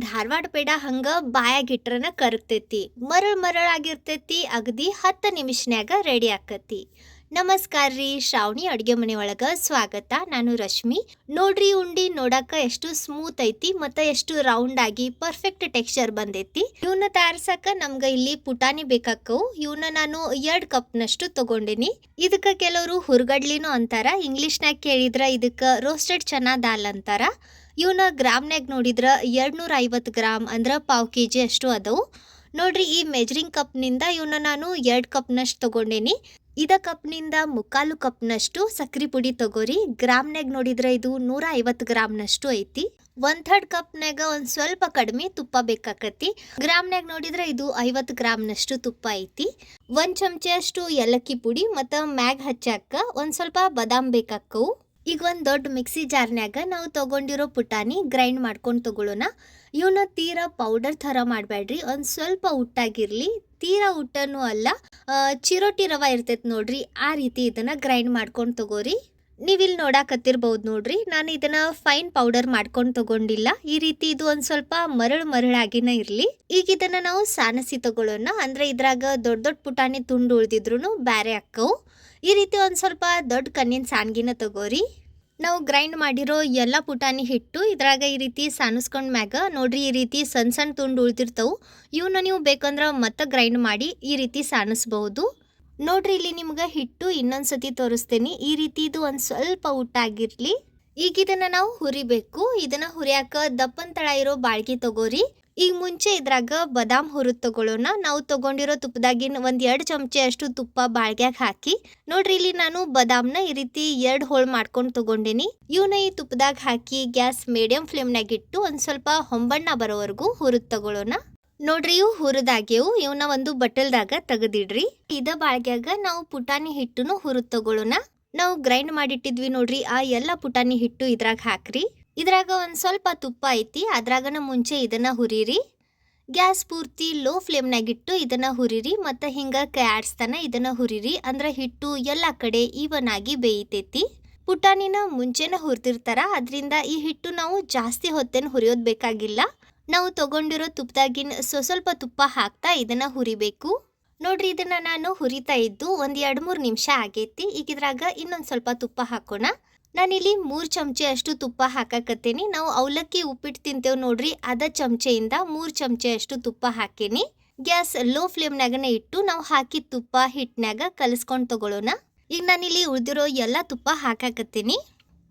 ಧಾರವಾಡ ಪೇಡ ಹಂಗ ಬಾಯಾಗಿಟ್ರನ ಕರಗ್ತೈತಿ. ಮರಳ್ ಮರಳಾಗಿರ್ತೈತಿ. ಅಗದಿ 10 ನಿಮಿಷನ್ಯಾಗ ರೆಡಿ ಆಕತಿ. ನಮಸ್ಕಾರ ರೀ, ಶ್ರಾವಣಿ ಅಡುಗೆ ಮನೆ ಒಳಗ ಸ್ವಾಗತ. ನಾನು ರಶ್ಮಿ. ನೋಡ್ರಿ, ಉಂಡಿ ನೋಡಾಕ ಎಷ್ಟು ಸ್ಮೂತ್ ಐತಿ ಮತ್ತು ಎಷ್ಟು ರೌಂಡ್ ಆಗಿ ಪರ್ಫೆಕ್ಟ್ ಟೆಕ್ಸ್ಚರ್ ಬಂದೈತಿ. ಇವನ್ನ ತಯಾರಿಸಕ ನಮ್ಗ ಇಲ್ಲಿ ಪುಟಾಣಿ ಬೇಕಾಕವು. ಇವನ್ನ ನಾನು 2 ಕಪ್ನಷ್ಟು ತಗೊಂಡಿನಿ. ಇದಕ್ಕೆ ಕೆಲವರು ಹುರ್ಗಡ್ಲಿನೂ ಅಂತಾರ. ಇಂಗ್ಲಿಷ್ನಾಗ ಕೇಳಿದ್ರ ಇದಕ್ಕೆ ರೋಸ್ಟೆಡ್ ಚನಾ ದಾಲ್ ಅಂತಾರ. ಇವನ್ನ ಗ್ರಾಮ್ನಾಗ ನೋಡಿದ್ರ 250 ಗ್ರಾಮ್ ಅಂದ್ರೆ 1/4 kg ಅಷ್ಟು ಅದವು. ನೋಡ್ರಿ, ಈ ಮೆಜರಿಂಗ್ ಕಪ್ನಿಂದ ಇವನ್ನ ನಾನು 2 ಕಪ್ನಷ್ಟು ತಗೊಂಡೇನಿ. ಇದ ಕಪ್ನಿಂದ 3/4 ಕಪ್ನಷ್ಟು ಸಕ್ರಿ ಪುಡಿ ತಗೋರಿ. ಗ್ರಾಮ್ನಾಗ ನೋಡಿದ್ರೆ ಇದು 150 ಗ್ರಾಮ್ನಷ್ಟು ಐತಿ. 1/3 ಕಪ್ನಾಗ ಒಂದ್ ಸ್ವಲ್ಪ ಕಡಿಮೆ ತುಪ್ಪ ಬೇಕಾಕತಿ. ಗ್ರಾಮ್ನಾಗ ನೋಡಿದ್ರೆ ಇದು 50 ಗ್ರಾಮ್ನಷ್ಟು ತುಪ್ಪ ಐತಿ. 1 ಚಮಚೆ ಅಷ್ಟು ಏಲಕ್ಕಿ ಪುಡಿ ಮತ್ತು ಮ್ಯಾಗ್ ಹಚ್ಚಾಕ ಒಂದ್ ಸ್ವಲ್ಪ ಬಾದಾಮ್ ಬೇಕಾಕವು. ಈಗ ಒಂದು ದೊಡ್ಡ ಮಿಕ್ಸಿ ಜಾರ್ನ್ಯಾಗ ನಾವು ತಗೊಂಡಿರೋ ಪುಟಾಣಿ ಗ್ರೈಂಡ್ ಮಾಡ್ಕೊಂಡು ತಗೊಳ್ಳೋಣ. ಇವನ್ನ ತೀರಾ ಪೌಡರ್ ಥರ ಮಾಡಬೇಡ್ರಿ, ಒಂದು ಸ್ವಲ್ಪ ಉಟ್ಟಾಗಿರಲಿ. ತೀರಾ ಉಟ್ಟನೂ ಅಲ್ಲ, ಚಿರೋಟಿ ರವೆ ಇರ್ತೈತೆ ನೋಡ್ರಿ, ಆ ರೀತಿ ಇದನ್ನು ಗ್ರೈಂಡ್ ಮಾಡ್ಕೊಂಡು ತಗೋರಿ. ನೀವಿಲ್ಲಿ ನೋಡಾಕತ್ತಿರ್ಬೋದು ನೋಡ್ರಿ, ನಾನು ಇದನ್ನು ಫೈನ್ ಪೌಡರ್ ಮಾಡ್ಕೊಂಡು ತಗೊಂಡಿಲ್ಲ. ಈ ರೀತಿ ಇದು ಒಂದು ಸ್ವಲ್ಪ ಮರಳಾಗಿನ ಇರಲಿ. ಈಗ ಇದನ್ನು ನಾವು ಸಾನಸಿ ತಗೊಳ್ಳೋಣ. ಅಂದರೆ ಇದ್ರಾಗ ದೊಡ್ಡ ದೊಡ್ಡ ಪುಟಾಣಿ ತುಂಡು ಉಳಿದಿದ್ರು ಬೇರೆ ಅಕ್ಕವು. ಈ ರೀತಿ ಒಂದು ಸ್ವಲ್ಪ ದೊಡ್ಡ ಕಣ್ಣಿನ ಸಾನ್ಗಿನ ತಗೋರಿ. ನಾವು ಗ್ರೈಂಡ್ ಮಾಡಿರೋ ಎಲ್ಲ ಪುಟಾಣಿ ಹಿಟ್ಟು ಇದ್ರಾಗ ಈ ರೀತಿ ಸಾನಿಸ್ಕೊಂಡ್ ಮ್ಯಾಗ ನೋಡ್ರಿ, ಈ ರೀತಿ ಸಣ್ಣ ಸಣ್ಣ ತುಂಡು ಉಳಿದಿರ್ತಾವೆ. ಇವನ್ನ ನೀವು ಬೇಕಂದ್ರೆ ಮತ್ತೆ ಗ್ರೈಂಡ್ ಮಾಡಿ ಈ ರೀತಿ ಸಾನಿಸ್ಬಹುದು. ನೋಡ್ರಿ, ಇಲ್ಲಿ ನಿಮ್ಗೆ ಹಿಟ್ಟು ಇನ್ನೊಂದ್ಸತಿ ತೋರಿಸ್ತೇನೆ. ಈ ರೀತಿ ಇದು ಒಂದು ಸ್ವಲ್ಪ ಊಟಾಗಿರ್ಲಿ. ಈಗ ಇದನ್ನ ನಾವು ಹುರಿಬೇಕು. ಇದನ್ನ ಹುರಿಯಾಕ ದಪ್ಪನ್ ತಳ ಇರೋ ಬಾಳ್ಗಿ ತಗೋರಿ. ಈಗ ಮುಂಚೆ ಇದ್ರಾಗ ಬಾದಾಮ್ ಹುರಿದು ತಗೊಳ್ಳೋಣ. ನಾವು ತಗೊಂಡಿರೋ ತುಪ್ಪದಾಗಿನ 1-2 ಚಮಚೆ ಅಷ್ಟು ತುಪ್ಪ ಬಾಳ್ಗ್ಯಾಗ ಹಾಕಿ ನೋಡ್ರಿ, ಇಲ್ಲಿ ನಾನು ಬಾದಾಮ್ನ ಈ ರೀತಿ 2 ಹೋಳು ಮಾಡ್ಕೊಂಡು ತಗೊಂಡೇನಿ. ಇವನ್ನ ಈ ತುಪ್ಪದಾಗ ಹಾಕಿ ಗ್ಯಾಸ್ ಮೀಡಿಯಂ ಫ್ಲೇಮ್ನಾಗ ಇಟ್ಟು ಒಂದು ಸ್ವಲ್ಪ ಹೊಂಬಣ್ಣ ಬರೋವರೆಗೂ ಹುರಿದು ತಗೊಳ್ಳೋಣ. ನೋಡ್ರಿ, ಇವು ಹುರಿದಾಗ್ಯವು. ಇವನ್ನ ಒಂದು ಬಟ್ಟಲ್ದಾಗ ತೆಗೆದಿಡ್ರಿ. ಇದ ಬಾಳ್ಗ್ಯಾಗ ನಾವು ಪುಟಾಣಿ ಹಿಟ್ಟನ್ನು ಹುರಿದು ತಗೊಳ್ಳೋಣ. ನಾವು ಗ್ರೈಂಡ್ ಮಾಡಿಟ್ಟಿದ್ವಿ ನೋಡ್ರಿ, ಆ ಎಲ್ಲ ಪುಟಾಣಿ ಹಿಟ್ಟು ಇದ್ರಾಗ ಹಾಕ್ರಿ. ಇದ್ರಾಗ ಒಂದು ಸ್ವಲ್ಪ ತುಪ್ಪ ಐತಿ, ಅದ್ರಾಗನ ಮುಂಚೆ ಇದನ್ನ ಹುರಿರಿ. ಗ್ಯಾಸ್ ಪೂರ್ತಿ ಲೋ ಫ್ಲೇಮ್ನಾಗಿಟ್ಟು ಇದನ್ನ ಹುರಿರಿ ಮತ್ತು ಹಿಂಗೆ ಕೈ ಆಡಿಸ್ತಾನೆ ಇದನ್ನ ಹುರಿರಿ. ಅಂದ್ರೆ ಹಿಟ್ಟು ಎಲ್ಲ ಕಡೆ ಈವನ್ ಆಗಿ ಬೇಯ್ತೈತಿ. ಪುಟಾಣಿನ ಮುಂಚೆನ ಹುರಿದಿರ್ತಾರ, ಅದರಿಂದ ಈ ಹಿಟ್ಟು ನಾವು ಜಾಸ್ತಿ ಹೊತ್ತೇನು ಹುರಿಯೋದು ಬೇಕಾಗಿಲ್ಲ. ನಾವು ತಗೊಂಡಿರೋ ತುಪ್ಪದಾಗಿನ ಸ್ವಲ್ಪ ತುಪ್ಪ ಹಾಕ್ತಾ ಇದನ್ನ ಹುರಿಬೇಕು. ನೋಡ್ರಿ, ಇದನ್ನ ನಾನು ಹುರಿತಾ ಇದ್ದು ಒಂದು 2-3 ನಿಮಿಷ ಆಗೈತಿ. ಈಗ ಇದ್ರಾಗ ಇನ್ನೊಂದು ಸ್ವಲ್ಪ ತುಪ್ಪ ಹಾಕೋಣ. ನಾನಿಲ್ಲಿ 3 ಚಮಚೆ ಅಷ್ಟು ತುಪ್ಪ ಹಾಕಕತ್ತೇನಿ. ನಾವು ಅವಲಕ್ಕಿ ಉಪ್ಪಿಟ್ಟು ತಿಂತೇವೆ ನೋಡ್ರಿ, ಅದ ಚಮಚೆಯಿಂದ 3 ಚಮಚೆ ಅಷ್ಟು ತುಪ್ಪ ಹಾಕೇನಿ. ಗ್ಯಾಸ್ ಲೋ ಫ್ಲೇಮ್ನಾಗನೇ ಇಟ್ಟು ನಾವು ಹಾಕಿದ ತುಪ್ಪ ಹಿಟ್ಟಿನಾಗ ಕಲಿಸ್ಕೊಂಡು ತಗೊಳ್ಳೋಣ. ಈಗ ನಾನಿಲ್ಲಿ ಉಳಿದಿರೋ ಎಲ್ಲ ತುಪ್ಪ ಹಾಕಾಕತ್ತೀನಿ.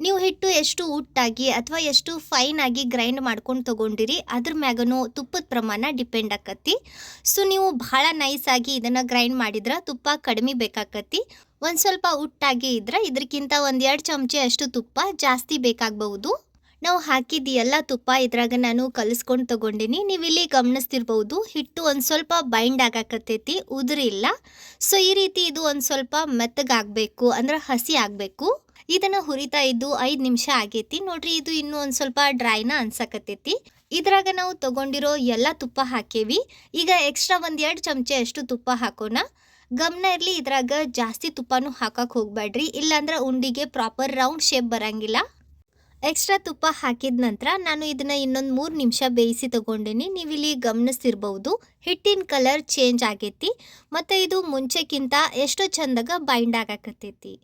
ನೀವು ಹಿಟ್ಟು ಎಷ್ಟು ಉಟ್ಟಾಗಿ ಅಥವಾ ಎಷ್ಟು ಫೈನ್ ಆಗಿ ಗ್ರೈಂಡ್ ಮಾಡ್ಕೊಂಡು ತಗೊಂಡಿರಿ ಅದ್ರ ಮ್ಯಾಗನೂ ತುಪ್ಪದ ಪ್ರಮಾಣ ಡಿಪೆಂಡ್ ಆಕತಿ. ಸೊ ನೀವು ಭಾಳ ನೈಸಾಗಿ ಇದನ್ನು ಗ್ರೈಂಡ್ ಮಾಡಿದ್ರೆ ತುಪ್ಪ ಕಡಿಮೆ ಬೇಕಾಕತಿ. ಒಂದು ಸ್ವಲ್ಪ ಉಟ್ಟಾಗಿ ಇದ್ರೆ ಇದಕ್ಕಿಂತ 1-2 ಚಮಚೆ ಅಷ್ಟು ತುಪ್ಪ ಜಾಸ್ತಿ ಬೇಕಾಗಬಹುದು. ನಾವು ಹಾಕಿದ ಎಲ್ಲ ತುಪ್ಪ ಇದ್ರಾಗ ನಾನು ಕಲಿಸ್ಕೊಂಡು ತಗೊಂಡಿನಿ. ನೀವಿಲ್ಲಿ ಗಮನಿಸ್ತಿರ್ಬೋದು, ಹಿಟ್ಟು ಒಂದು ಸ್ವಲ್ಪ ಬೈಂಡ್ ಆಗಾಕತ್ತೈತಿ, ಉದುರಿಲ್ಲ. ಸೊ ಈ ರೀತಿ ಇದು ಒಂದು ಸ್ವಲ್ಪ ಮೆತ್ತಗಾಗಬೇಕು, ಅಂದ್ರೆ ಹಸಿ ಆಗಬೇಕು. ಇದನ್ನು ಹುರಿತಾ ಇದ್ದು 5 ನಿಮಿಷ ಆಗೈತಿ. ನೋಡ್ರಿ, ಇದು ಇನ್ನೂ ಒಂದು ಸ್ವಲ್ಪ ಡ್ರೈನ ಅನ್ಸಕತ್ತೈತಿ. ಇದ್ರಾಗ ನಾವು ತಗೊಂಡಿರೋ ಎಲ್ಲ ತುಪ್ಪ ಹಾಕೇವಿ. ಈಗ ಎಕ್ಸ್ಟ್ರಾ 1-2 ಚಮಚೆ ಅಷ್ಟು ತುಪ್ಪ ಹಾಕೋಣ. ಗಮನ ಇರಲಿ, ಇದ್ರಾಗ ಜಾಸ್ತಿ ತುಪ್ಪನೂ ಹಾಕಕ್ಕೆ ಹೋಗ್ಬೇಡ್ರಿ, ಇಲ್ಲಾಂದ್ರೆ ಉಂಡಿಗೆ ಪ್ರಾಪರ್ ರೌಂಡ್ ಶೇಪ್ ಬರಂಗಿಲ್ಲ. ಎಕ್ಸ್ಟ್ರಾ ತುಪ್ಪ ಹಾಕಿದ ನಂತರ ನಾನು ಇದನ್ನು ಇನ್ನೊಂದು 3 ನಿಮಿಷ ಬೇಯಿಸಿ ತಗೊಂಡೇನಿ. ನೀವಿಲ್ಲಿ ಗಮನಿಸ್ತಿರ್ಬೋದು, ಹಿಟ್ಟಿನ ಕಲರ್ ಚೇಂಜ್ ಆಗೈತಿ ಮತ್ತು ಇದು ಮುಂಚೆಕ್ಕಿಂತ ಎಷ್ಟೋ ಚಂದಾಗ ಬೈಂಡ್ ಆಗಾಕತ್ತೈತಿ.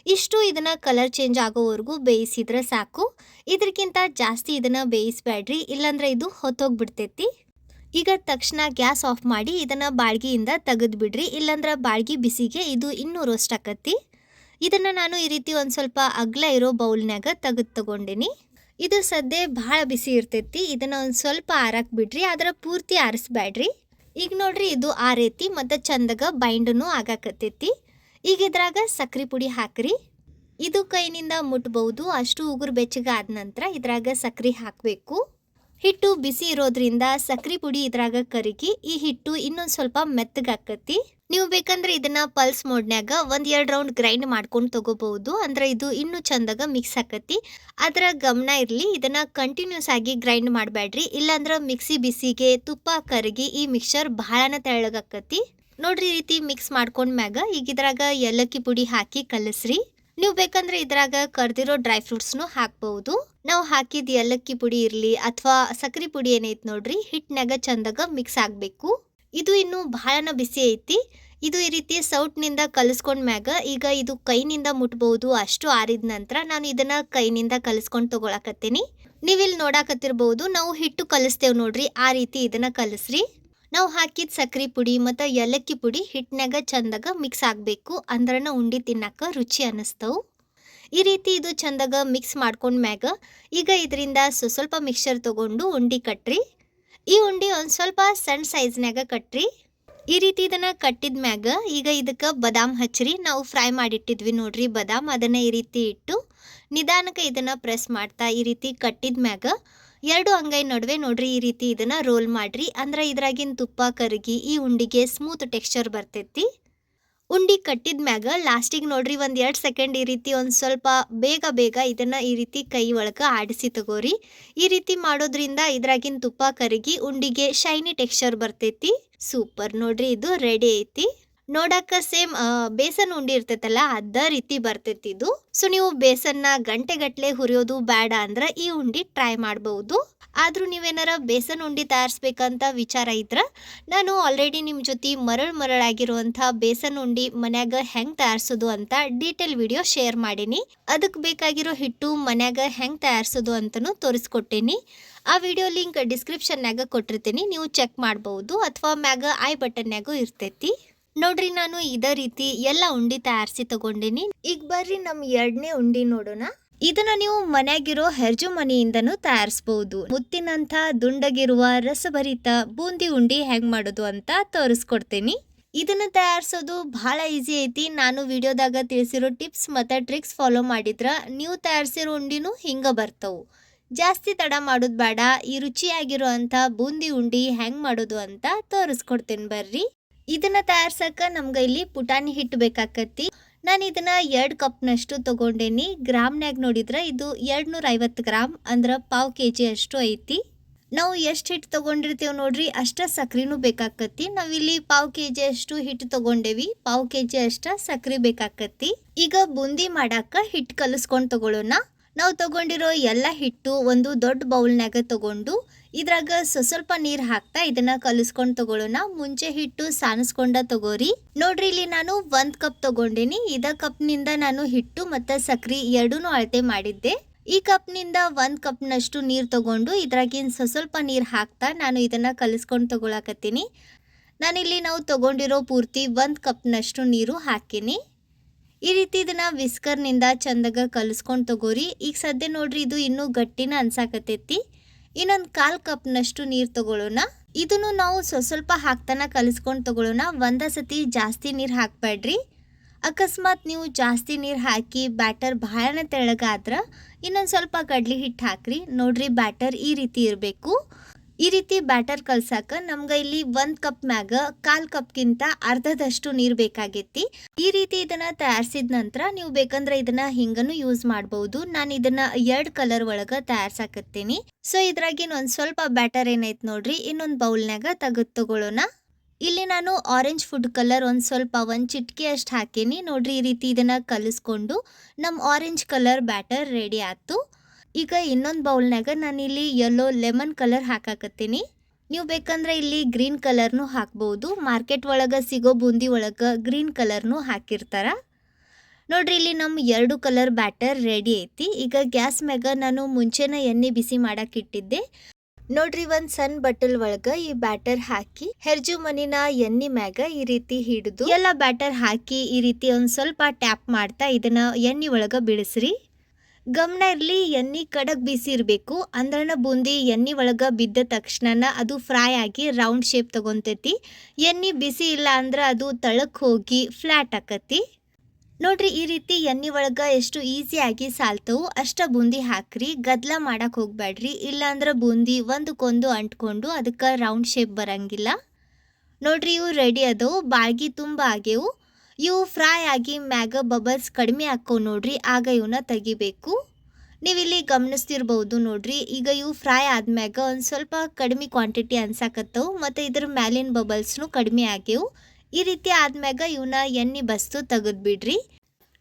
ಇಷ್ಟು ಇದನ್ನು ಕಲರ್ ಚೇಂಜ್ ಆಗೋವರೆಗೂ ಬೇಯಿಸಿದ್ರೆ ಸಾಕು. ಇದಕ್ಕಿಂತ ಜಾಸ್ತಿ ಇದನ್ನು ಬೇಯಿಸಬೇಡ್ರಿ, ಇಲ್ಲಾಂದ್ರೆ ಇದು ಹೊತ್ತೋಗ್ಬಿಡ್ತೈತಿ. ಈಗ ತಕ್ಷಣ ಗ್ಯಾಸ್ ಆಫ್ ಮಾಡಿ ಇದನ್ನು ಬಾಳ್ಗಿಯಿಂದ ತೆಗೆದುಬಿಡ್ರಿ, ಇಲ್ಲಾಂದ್ರೆ ಬಾಳ್ಗಿ ಬಿಸಿಗೆ ಇದು ಇನ್ನೂ ರೋಸ್ಟ್ ಆಕತಿ. ಇದನ್ನು ನಾನು ಈ ರೀತಿ ಒಂದು ಸ್ವಲ್ಪ ಅಗಲ ಇರೋ ಬೌಲ್ನಾಗ ತಗೊಂಡೇನಿ. ಇದು ಸದ್ಯ ಭಾಳ ಬಿಸಿ ಇರ್ತೈತಿ. ಇದನ್ನು ಒಂದು ಸ್ವಲ್ಪ ಆರಕ್ಕೆ ಬಿಡ್ರಿ, ಅದರ ಪೂರ್ತಿ ಆರಿಸ್ಬೇಡ್ರಿ. ಈಗ ನೋಡ್ರಿ, ಇದು ಆರೈತಿ ಮತ್ತು ಚಂದಾಗ ಬೈಂಡೂ ಆಗಾಕತ್ತೈತಿ. ಈಗ ಇದ್ರಾಗ ಸಕ್ರೆ ಪುಡಿ ಹಾಕ್ರಿ. ಇದು ಕೈನಿಂದ ಮುಟ್ಬಹುದು, ಅಷ್ಟು ಉಗುರು ಬೆಚ್ಚಗಾದ ನಂತರ ಇದ್ರಾಗ ಸಕ್ರೆ ಹಾಕಬೇಕು. ಹಿಟ್ಟು ಬಿಸಿ ಇರೋದ್ರಿಂದ ಸಕ್ರೆ ಪುಡಿ ಇದ್ರಾಗ ಕರಗಿ ಈ ಹಿಟ್ಟು ಇನ್ನೊಂದು ಸ್ವಲ್ಪ ಮೆತ್ತಗಾಕತಿ. ನೀವು ಬೇಕಂದ್ರೆ ಇದನ್ನ ಪಲ್ಸ್ ಮೋಡ್ನ್ಯಾಗ 1-2 ರೌಂಡ್ ಗ್ರೈಂಡ್ ಮಾಡ್ಕೊಂಡು ತಗೋಬಹುದು. ಅಂದ್ರೆ ಇದು ಇನ್ನೂ ಚಂದಾಗ ಮಿಕ್ಸ್ ಆಕತಿ. ಅದರ ಗಮನ ಇರಲಿ, ಇದನ್ನ ಕಂಟಿನ್ಯೂಸ್ ಆಗಿ ಗ್ರೈಂಡ್ ಮಾಡಬೇಡ್ರಿ, ಇಲ್ಲಾಂದ್ರೆ ಮಿಕ್ಸಿ ಬಿಸಿಗೆ ತುಪ್ಪ ಕರಗಿ ಈ ಮಿಕ್ಸ್ಚರ್ ಬಹಳನ ತೆಳ್ಳಗಾಕತಿ. ನೋಡ್ರಿ, ಈ ರೀತಿ ಮಿಕ್ಸ್ ಮಾಡ್ಕೊಂಡ್ಮ್ಯಾಗ ಈಗ ಇದ್ರಾಗ ಏಲಕ್ಕಿ ಪುಡಿ ಹಾಕಿ ಕಲಸ್ರಿ. ನೀವು ಬೇಕಂದ್ರೆ ಇದ್ರಾಗ ಕರ್ದಿರೋ ಡ್ರೈ ಫ್ರೂಟ್ಸ್ನು ಹಾಕ್ಬಹುದು. ನಾವು ಹಾಕಿದ ಏಲಕ್ಕಿ ಪುಡಿ ಇರ್ಲಿ ಅಥವಾ ಸಕ್ರಿ ಪುಡಿ ಏನೈತ್ ನೋಡ್ರಿ ಹಿಟ್ನಾಗ ಚಂದಾಗ ಮಿಕ್ಸ್ ಆಗ್ಬೇಕು. ಇದು ಇನ್ನು ಬಹಳನ ಬಿಸಿ ಐತಿ. ಇದು ಈ ರೀತಿ ಸೌಟ್ನಿಂದ ಕಲಿಸ್ಕೊಂಡ್ ಮ್ಯಾಗ ಈಗ ಇದು ಕೈನಿಂದ ಮುಟ್ಬಹುದು. ಅಷ್ಟು ಆರಿದ ನಂತರ ನಾನು ಇದನ್ನ ಕೈನಿಂದ ಕಲಿಸ್ಕೊಂಡ್ ತಗೊಳಕತ್ತೀನಿ. ನೀವಿಲ್ಲಿ ನೋಡಾಕತ್ತಿರ್ಬಹುದು ನಾವು ಹಿಟ್ಟು ಕಲಿಸ್ತೇವ್ ನೋಡ್ರಿ, ಆ ರೀತಿ ಇದನ್ನ ಕಲಸ್ರಿ. ನಾವು ಹಾಕಿದ ಸಕ್ರಿ ಪುಡಿ ಮತ್ತು ಏಲಕ್ಕಿ ಪುಡಿ ಹಿಟ್ನಾಗ ಚಂದಾಗ ಮಿಕ್ಸ್ ಆಗಬೇಕು, ಅಂದ್ರನ ಉಂಡಿ ತಿನ್ನಕ ರುಚಿ ಅನ್ನಿಸ್ತವು. ಈ ರೀತಿ ಇದು ಚಂದಾಗ ಮಿಕ್ಸ್ ಮಾಡ್ಕೊಂಡ್ ಮ್ಯಾಗ ಈಗ ಇದರಿಂದ ಸ್ವಲ್ಪ ಮಿಕ್ಸ್ಚರ್ ತಗೊಂಡು ಉಂಡಿ ಕಟ್ರಿ. ಈ ಉಂಡಿ ಒಂದು ಸ್ವಲ್ಪ ಸಣ್ಣ ಸೈಜ್ನಾಗ ಕಟ್ರಿ. ಈ ರೀತಿ ಇದನ್ನ ಕಟ್ಟಿದ ಮ್ಯಾಗ ಈಗ ಇದಕ್ಕೆ ಬಾದಾಮ್ ಹಚ್ಚ್ರಿ. ನಾವು ಫ್ರೈ ಮಾಡಿಟ್ಟಿದ್ವಿ ನೋಡ್ರಿ ಬಾದಾಮ್, ಅದನ್ನ ಈ ರೀತಿ ಇಟ್ಟು ನಿಧಾನಕ್ಕೆ ಇದನ್ನ ಪ್ರೆಸ್ ಮಾಡ್ತಾ ಈ ರೀತಿ ಕಟ್ಟಿದ ಮ್ಯಾಗ ಎರಡು ಅಂಗೈ ನಡುವೆ ನೋಡ್ರಿ ಈ ರೀತಿ ಇದನ್ನ ರೋಲ್ ಮಾಡ್ರಿ. ಅಂದ್ರೆ ಇದ್ರಾಗಿನ ತುಪ್ಪ ಕರಗಿ ಈ ಉಂಡಿಗೆ ಸ್ಮೂತ್ ಟೆಕ್ಸ್ಚರ್ ಬರ್ತೈತಿ. ಉಂಡಿ ಕಟ್ಟಿದ ಮ್ಯಾಗ ಲಾಸ್ಟಿಗೆ ನೋಡ್ರಿ ಒಂದು 2 ಸೆಕೆಂಡ್ ಈ ರೀತಿ ಒಂದು ಸ್ವಲ್ಪ ಬೇಗ ಇದನ್ನ ಈ ರೀತಿ ಕೈ ಒಳಗೆ ಆಡಿಸಿ ತಗೋರಿ. ಈ ರೀತಿ ಮಾಡೋದ್ರಿಂದ ಇದ್ರಾಗಿನ ತುಪ್ಪ ಕರಗಿ ಉಂಡಿಗೆ ಶೈನಿ ಟೆಕ್ಸ್ಚರ್ ಬರ್ತೈತಿ. ಸೂಪರ್ ನೋಡ್ರಿ, ಇದು ರೆಡಿ ಐತಿ. ನೋಡಾಕ ಸೇಮ್ ಬೇಸನ್ ಉಂಡಿ ಇರ್ತೈತಲ್ಲ ಅದ ರೀತಿ ಬರ್ತೈತಿ ಇದು. ಸೊ ನೀವು ಬೇಸನ್ನ ಗಂಟೆಗಟ್ಲೆ ಹುರಿಯೋದು ಬೇಡ ಅಂದ್ರ ಈ ಉಂಡಿ ಟ್ರೈ ಮಾಡಬಹುದು. ಆದ್ರೂ ನೀವೇನಾರ ಬೇಸನ್ ಉಂಡಿ ತಯಾರಿಸ್ಬೇಕಂತ ವಿಚಾರ ಇದ್ರ ನಾನು ಆಲ್ರೆಡಿ ನಿಮ್ಮ ಜೊತೆ ಮರಳಾಗಿರುವಂಥ ಬೇಸನ್ ಉಂಡಿ ಮನ್ಯಾಗ ಹೆಂಗ್ ತಯಾರಿಸೋದು ಅಂತ ಡೀಟೇಲ್ ವಿಡಿಯೋ ಶೇರ್ ಮಾಡೀನಿ. ಅದಕ್ಕೆ ಬೇಕಾಗಿರೋ ಹಿಟ್ಟು ಮನ್ಯಾಗ ಹೆಂಗ್ ತಯಾರಿಸೋದು ಅಂತನೂ ತೋರಿಸ್ಕೊಟ್ಟೇನಿ. ಆ ವಿಡಿಯೋ ಲಿಂಕ್ ಡಿಸ್ಕ್ರಿಪ್ಷನ್ನಾಗ ಕೊಟ್ಟಿರ್ತೀನಿ, ನೀವು ಚೆಕ್ ಮಾಡಬಹುದು ಅಥವಾ ಮ್ಯಾಗ ಐ ಬಟನ್ಯಾಗೂ ಇರ್ತೈತಿ. ನೋಡ್ರಿ ನಾನು ಇದೇ ರೀತಿ ಎಲ್ಲ ಉಂಡಿ ತಯಾರಿಸಿ ತಗೊಂಡಿನಿ. ಈಗ ಬರ್ರಿ ನಮ್ಮ 2ನೇ ಉಂಡಿ ನೋಡೋಣ. ಇದನ್ನ ನೀವು ಮನ್ಯಾಗಿರೋ ಹೆರ್ಜು ಮನಿಯಿಂದನೂ ತಯಾರಿಸಬಹುದು. ಮುತ್ತಿನಂಥ ದುಂಡಗಿರುವ ರಸಭರಿತ ಬೂಂದಿ ಉಂಡಿ ಹೆಂಗ್ ಮಾಡೋದು ಅಂತ ತೋರಿಸ್ಕೊಡ್ತೀನಿ. ಇದನ್ನ ತಯಾರಿಸೋದು ಬಹಳ ಈಸಿ ಐತಿ. ನಾನು ವಿಡಿಯೋದಾಗ ತಿಳಿಸಿರೋ ಟಿಪ್ಸ್ ಮತ್ತೆ ಟ್ರಿಕ್ಸ್ ಫಾಲೋ ಮಾಡಿದ್ರ ನೀವು ತಯಾರಿಸಿರೋ ಉಂಡಿನೂ ಹಿಂಗ ಬರ್ತವು. ಜಾಸ್ತಿ ತಡ ಮಾಡೋದು ಬೇಡ. ಈ ರುಚಿಯಾಗಿರೋ ಅಂಥ ಬೂಂದಿ ಉಂಡಿ ಹೆಂಗ್ ಮಾಡೋದು ಅಂತ ತೋರಿಸ್ಕೊಡ್ತೀನಿ ಬರ್ರಿ. ಇದನ್ನ ತಯಾರ್ಸಕ ನಮ್ಗೆ ಇಲ್ಲಿ ಪುಟಾಣಿ ಹಿಟ್ಟು ಬೇಕಾಕತಿ. ನಾನು ಇದನ್ನ 2 ಕಪ್ನಷ್ಟು ತಗೊಂಡೇನಿ. ಗ್ರಾಮ್ನಾಗ ನೋಡಿದ್ರೆ ಇದು 250 ಗ್ರಾಮ್ ಅಂದ್ರೆ 1/4 kg ಅಷ್ಟು ಐತಿ. ನಾವು ಎಷ್ಟು ಹಿಟ್ಟು ತಗೊಂಡಿರ್ತೀವಿ ನೋಡ್ರಿ ಅಷ್ಟ ಸಕ್ರಿನೂ ಬೇಕಾಕತಿ. ನಾವಿಲ್ಲಿ 1/4 kg ಅಷ್ಟು ಹಿಟ್ಟು ತಗೊಂಡೇವಿ, 1/4 kg ಅಷ್ಟ ಸಕ್ರಿ ಬೇಕಾಕತಿ. ಈಗ ಬೂಂದಿ ಮಾಡಾಕ ಹಿಟ್ಟು ಕಲಿಸ್ಕೊಂಡು ತಗೊಳ್ಳೋಣ. ನಾವು ತಗೊಂಡಿರೋ ಎಲ್ಲ ಹಿಟ್ಟು ಒಂದು ದೊಡ್ಡ ಬೌಲ್ನಾಗ ತಗೊಂಡು ಇದ್ರಾಗ ಸ್ವಲ್ಪ ನೀರ್ ಹಾಕ್ತಾ ಇದನ್ನ ಕಲಿಸ್ಕೊಂಡ್ ತಗೊಳ್ಳೋಣ. ಮುಂಚೆ ಹಿಟ್ಟು ಸಾನಿಸ್ಕೊಂಡ ತಗೋರಿ. ನೋಡ್ರಿ ಇಲ್ಲಿ ನಾನು 1 ಕಪ್ ತಗೊಂಡಿನಿ. ಇದ ಕಪ್ನಿಂದ ನಾನು ಹಿಟ್ಟು ಮತ್ತೆ ಸಕ್ರಿ ಎರಡೂನು ಅಳತೆ ಮಾಡಿದ್ದೆ. ಈ ಕಪ್ನಿಂದ 1 ಕಪ್ನಷ್ಟು ನೀರ್ ತಗೊಂಡು ಇದ್ರಾಗಿನ್ ಸ್ವಲ್ಪ ನೀರ್ ಹಾಕ್ತಾ ನಾನು ಇದನ್ನ ಕಲಿಸ್ಕೊಂಡ್ ತಗೊಳಕತ್ತೀನಿ. ನಾನಿಲ್ಲಿ ನಾವು ತಗೊಂಡಿರೋ ಪೂರ್ತಿ 1 ಕಪ್ನಷ್ಟು ನೀರು ಹಾಕಿನಿ. ಈ ರೀತಿ ಇದನ್ನ ವಿಸ್ಕರ್ನಿಂದ ಚಂದಾಗ ಕಲಿಸ್ಕೊಂಡ್ ತಗೋರಿ. ಈಗ ಸದ್ಯ ನೋಡ್ರಿ ಇದು ಇನ್ನೂ ಗಟ್ಟಿನ ಅನ್ಸಾಕತೈತಿ. ಇನ್ನೊಂದು 1/4 ಕಪ್ನಷ್ಟು ನೀರು ತಗೊಳ್ಳೋಣ. ಇದನ್ನು ನಾವು ಸ್ವಲ್ಪ ಹಾಕ್ತಾನ ಕಲಿಸ್ಕೊಂಡು ತಗೊಳ್ಳೋಣ. ಒಂದ ಸತಿ ಜಾಸ್ತಿ ನೀರು ಹಾಕಬೇಡ್ರಿ. ಅಕಸ್ಮಾತ್ ನೀವು ಜಾಸ್ತಿ ನೀರು ಹಾಕಿ ಬ್ಯಾಟರ್ ಬಹಳನೇ ತೆಳ್ಳಗಾದ್ರೆ ಇನ್ನೊಂದು ಸ್ವಲ್ಪ ಕಡ್ಲಿ ಹಿಟ್ಟು ಹಾಕ್ರಿ. ನೋಡ್ರಿ ಬ್ಯಾಟರ್ ಈ ರೀತಿ ಇರಬೇಕು. ಈ ರೀತಿ ಬ್ಯಾಟರ್ ಕಲ್ಸಾಕ ನಮ್ಗೆ ಇಲ್ಲಿ 1 ಕಪ್ ಮ್ಯಾಗ 1/4 ಕಪ್ಗಿಂತ ಅರ್ಧದಷ್ಟು ನೀರು ಬೇಕಾಗೈತಿ. ಈ ರೀತಿ ಇದನ್ನ ತಯಾರಿಸಿದ ನಂತರ ನೀವು ಬೇಕಂದ್ರೆ ಇದನ್ನ ಹಿಂಗನು ಯೂಸ್ ಮಾಡಬಹುದು. ನಾನು ಇದನ್ನ 2 ಕಲರ್ ಒಳಗ ತಯಾರಿಸಾಕತ್ತೀನಿ. ಸೊ ಇದ್ರಾಗಿನ ಒಂದ್ ಸ್ವಲ್ಪ ಬ್ಯಾಟರ್ ಏನೈತ್ ನೋಡ್ರಿ ಇನ್ನೊಂದು ಬೌಲ್ನಾಗ ತೆಗೆದು ತಗೊಳ್ಳೋಣ. ಇಲ್ಲಿ ನಾನು ಆರೆಂಜ್ ಫುಡ್ ಕಲರ್ ಒಂದು ಚಿಟಿಕೆ ಅಷ್ಟು ಹಾಕೀನಿ. ನೋಡ್ರಿ ಈ ರೀತಿ ಇದನ್ನ ಕಲಿಸ್ಕೊಂಡು ನಮ್ಮ ಆರೆಂಜ್ ಕಲರ್ ಬ್ಯಾಟರ್ ರೆಡಿ ಆಯ್ತು. ಈಗ ಇನ್ನೊಂದು ಬೌಲ್ನಾಗ ನಾನು ಇಲ್ಲಿ ಯೆಲ್ಲೋ ಲೆಮನ್ ಕಲರ್ ಹಾಕಾಕತ್ತೀನಿ. ನೀವು ಬೇಕಂದ್ರೆ ಇಲ್ಲಿ ಗ್ರೀನ್ ಕಲರ್ನು ಹಾಕ್ಬಹುದು. ಮಾರ್ಕೆಟ್ ಒಳಗೆ ಸಿಗೋ ಬೂಂದಿ ಒಳಗೆ ಗ್ರೀನ್ ಕಲರ್ನು ಹಾಕಿರ್ತಾರ. ನೋಡ್ರಿ ಇಲ್ಲಿ ನಮ್ಮ 2 ಕಲರ್ ಬ್ಯಾಟರ್ ರೆಡಿ ಐತಿ. ಈಗ ಗ್ಯಾಸ್ ಮ್ಯಾಗ ನಾನು ಮುಂಚೆನ ಎಣ್ಣೆ ಬಿಸಿ ಮಾಡಕ್ಕೆ ಇಟ್ಟಿದ್ದೆ. ನೋಡ್ರಿ ಒಂದು ಸಣ್ಣ ಬಟ್ಟಲ್ ಒಳಗೆ ಈ ಬ್ಯಾಟರ್ ಹಾಕಿ ಹೆರ್ಜು ಮನಿನ ಎಣ್ಣೆ ಮ್ಯಾಗ ಈ ರೀತಿ ಹಿಡಿದು ಎಲ್ಲ ಬ್ಯಾಟರ್ ಹಾಕಿ ಈ ರೀತಿ ಒಂದು ಸ್ವಲ್ಪ ಟ್ಯಾಪ್ ಮಾಡ್ತಾ ಇದನ್ನ ಎಣ್ಣೆ ಒಳಗೆ ಬಿಡಿಸ್ರಿ. ಗಮನ ಇರಲಿ, ಎಣ್ಣೆ ಕಡಕ್ ಬಿಸಿ ಇರಬೇಕು. ಅಂದ್ರನ ಬೂಂದಿ ಎಣ್ಣೆ ಒಳಗೆ ಬಿದ್ದ ತಕ್ಷಣ ಅದು ಫ್ರೈ ಆಗಿ ರೌಂಡ್ ಶೇಪ್ ತಗೊಂತೈತಿ. ಎಣ್ಣೆ ಬಿಸಿ ಇಲ್ಲ ಅಂದ್ರೆ ಅದು ತಳಕ್ಕೆ ಹೋಗಿ ಫ್ಲಾಟ್ ಆಕತಿ. ನೋಡ್ರಿ ಈ ರೀತಿ ಎಣ್ಣೆ ಒಳಗೆ ಎಷ್ಟು ಈಸಿಯಾಗಿ ಸಾಲ್ತವು ಅಷ್ಟ ಬೂಂದಿ ಹಾಕ್ರಿ. ಗದ್ಲ ಮಾಡಕ್ಕೆ ಹೋಗ್ಬೇಡ್ರಿ, ಇಲ್ಲಾಂದ್ರೆ ಬೂಂದಿ ಒಂದಕ್ಕೊಂದು ಅಂಟ್ಕೊಂಡು ಅದಕ್ಕೆ ರೌಂಡ್ ಶೇಪ್ ಬರಂಗಿಲ್ಲ. ನೋಡ್ರಿ ಇವು ರೆಡಿ ಅದವು, ಬಾಳ್ಗಿ ತುಂಬ ಆಗ್ಯವು. ಇವು ಫ್ರೈ ಆಗಿ ಮ್ಯಾಗ ಬಬಲ್ಸ್ ಕಡಿಮೆ ಹಾಕೋ ನೋಡ್ರಿ, ಆಗ ಇವನ್ನ ತೆಗಿಬೇಕು. ನೀವಿಲ್ಲಿ ಗಮನಿಸ್ತಿರ್ಬೋದು ನೋಡ್ರಿ, ಈಗ ಇವು ಫ್ರೈ ಆದ್ಮ್ಯಾಗ ಒಂದು ಸ್ವಲ್ಪ ಕಡಿಮೆ ಕ್ವಾಂಟಿಟಿ ಅನ್ಸಾಕತ್ತವು ಮತ್ತು ಇದ್ರ ಮ್ಯಾಲಿನ ಬಬಲ್ಸ್ನು ಕಡಿಮೆ ಆಗ್ಯವು. ಈ ರೀತಿ ಆದ್ಮ್ಯಾಗ ಇವನ್ನ ಎಣ್ಣೆ ಬಸ್ತು ತೆಗೆದ್ಬಿಡ್ರಿ.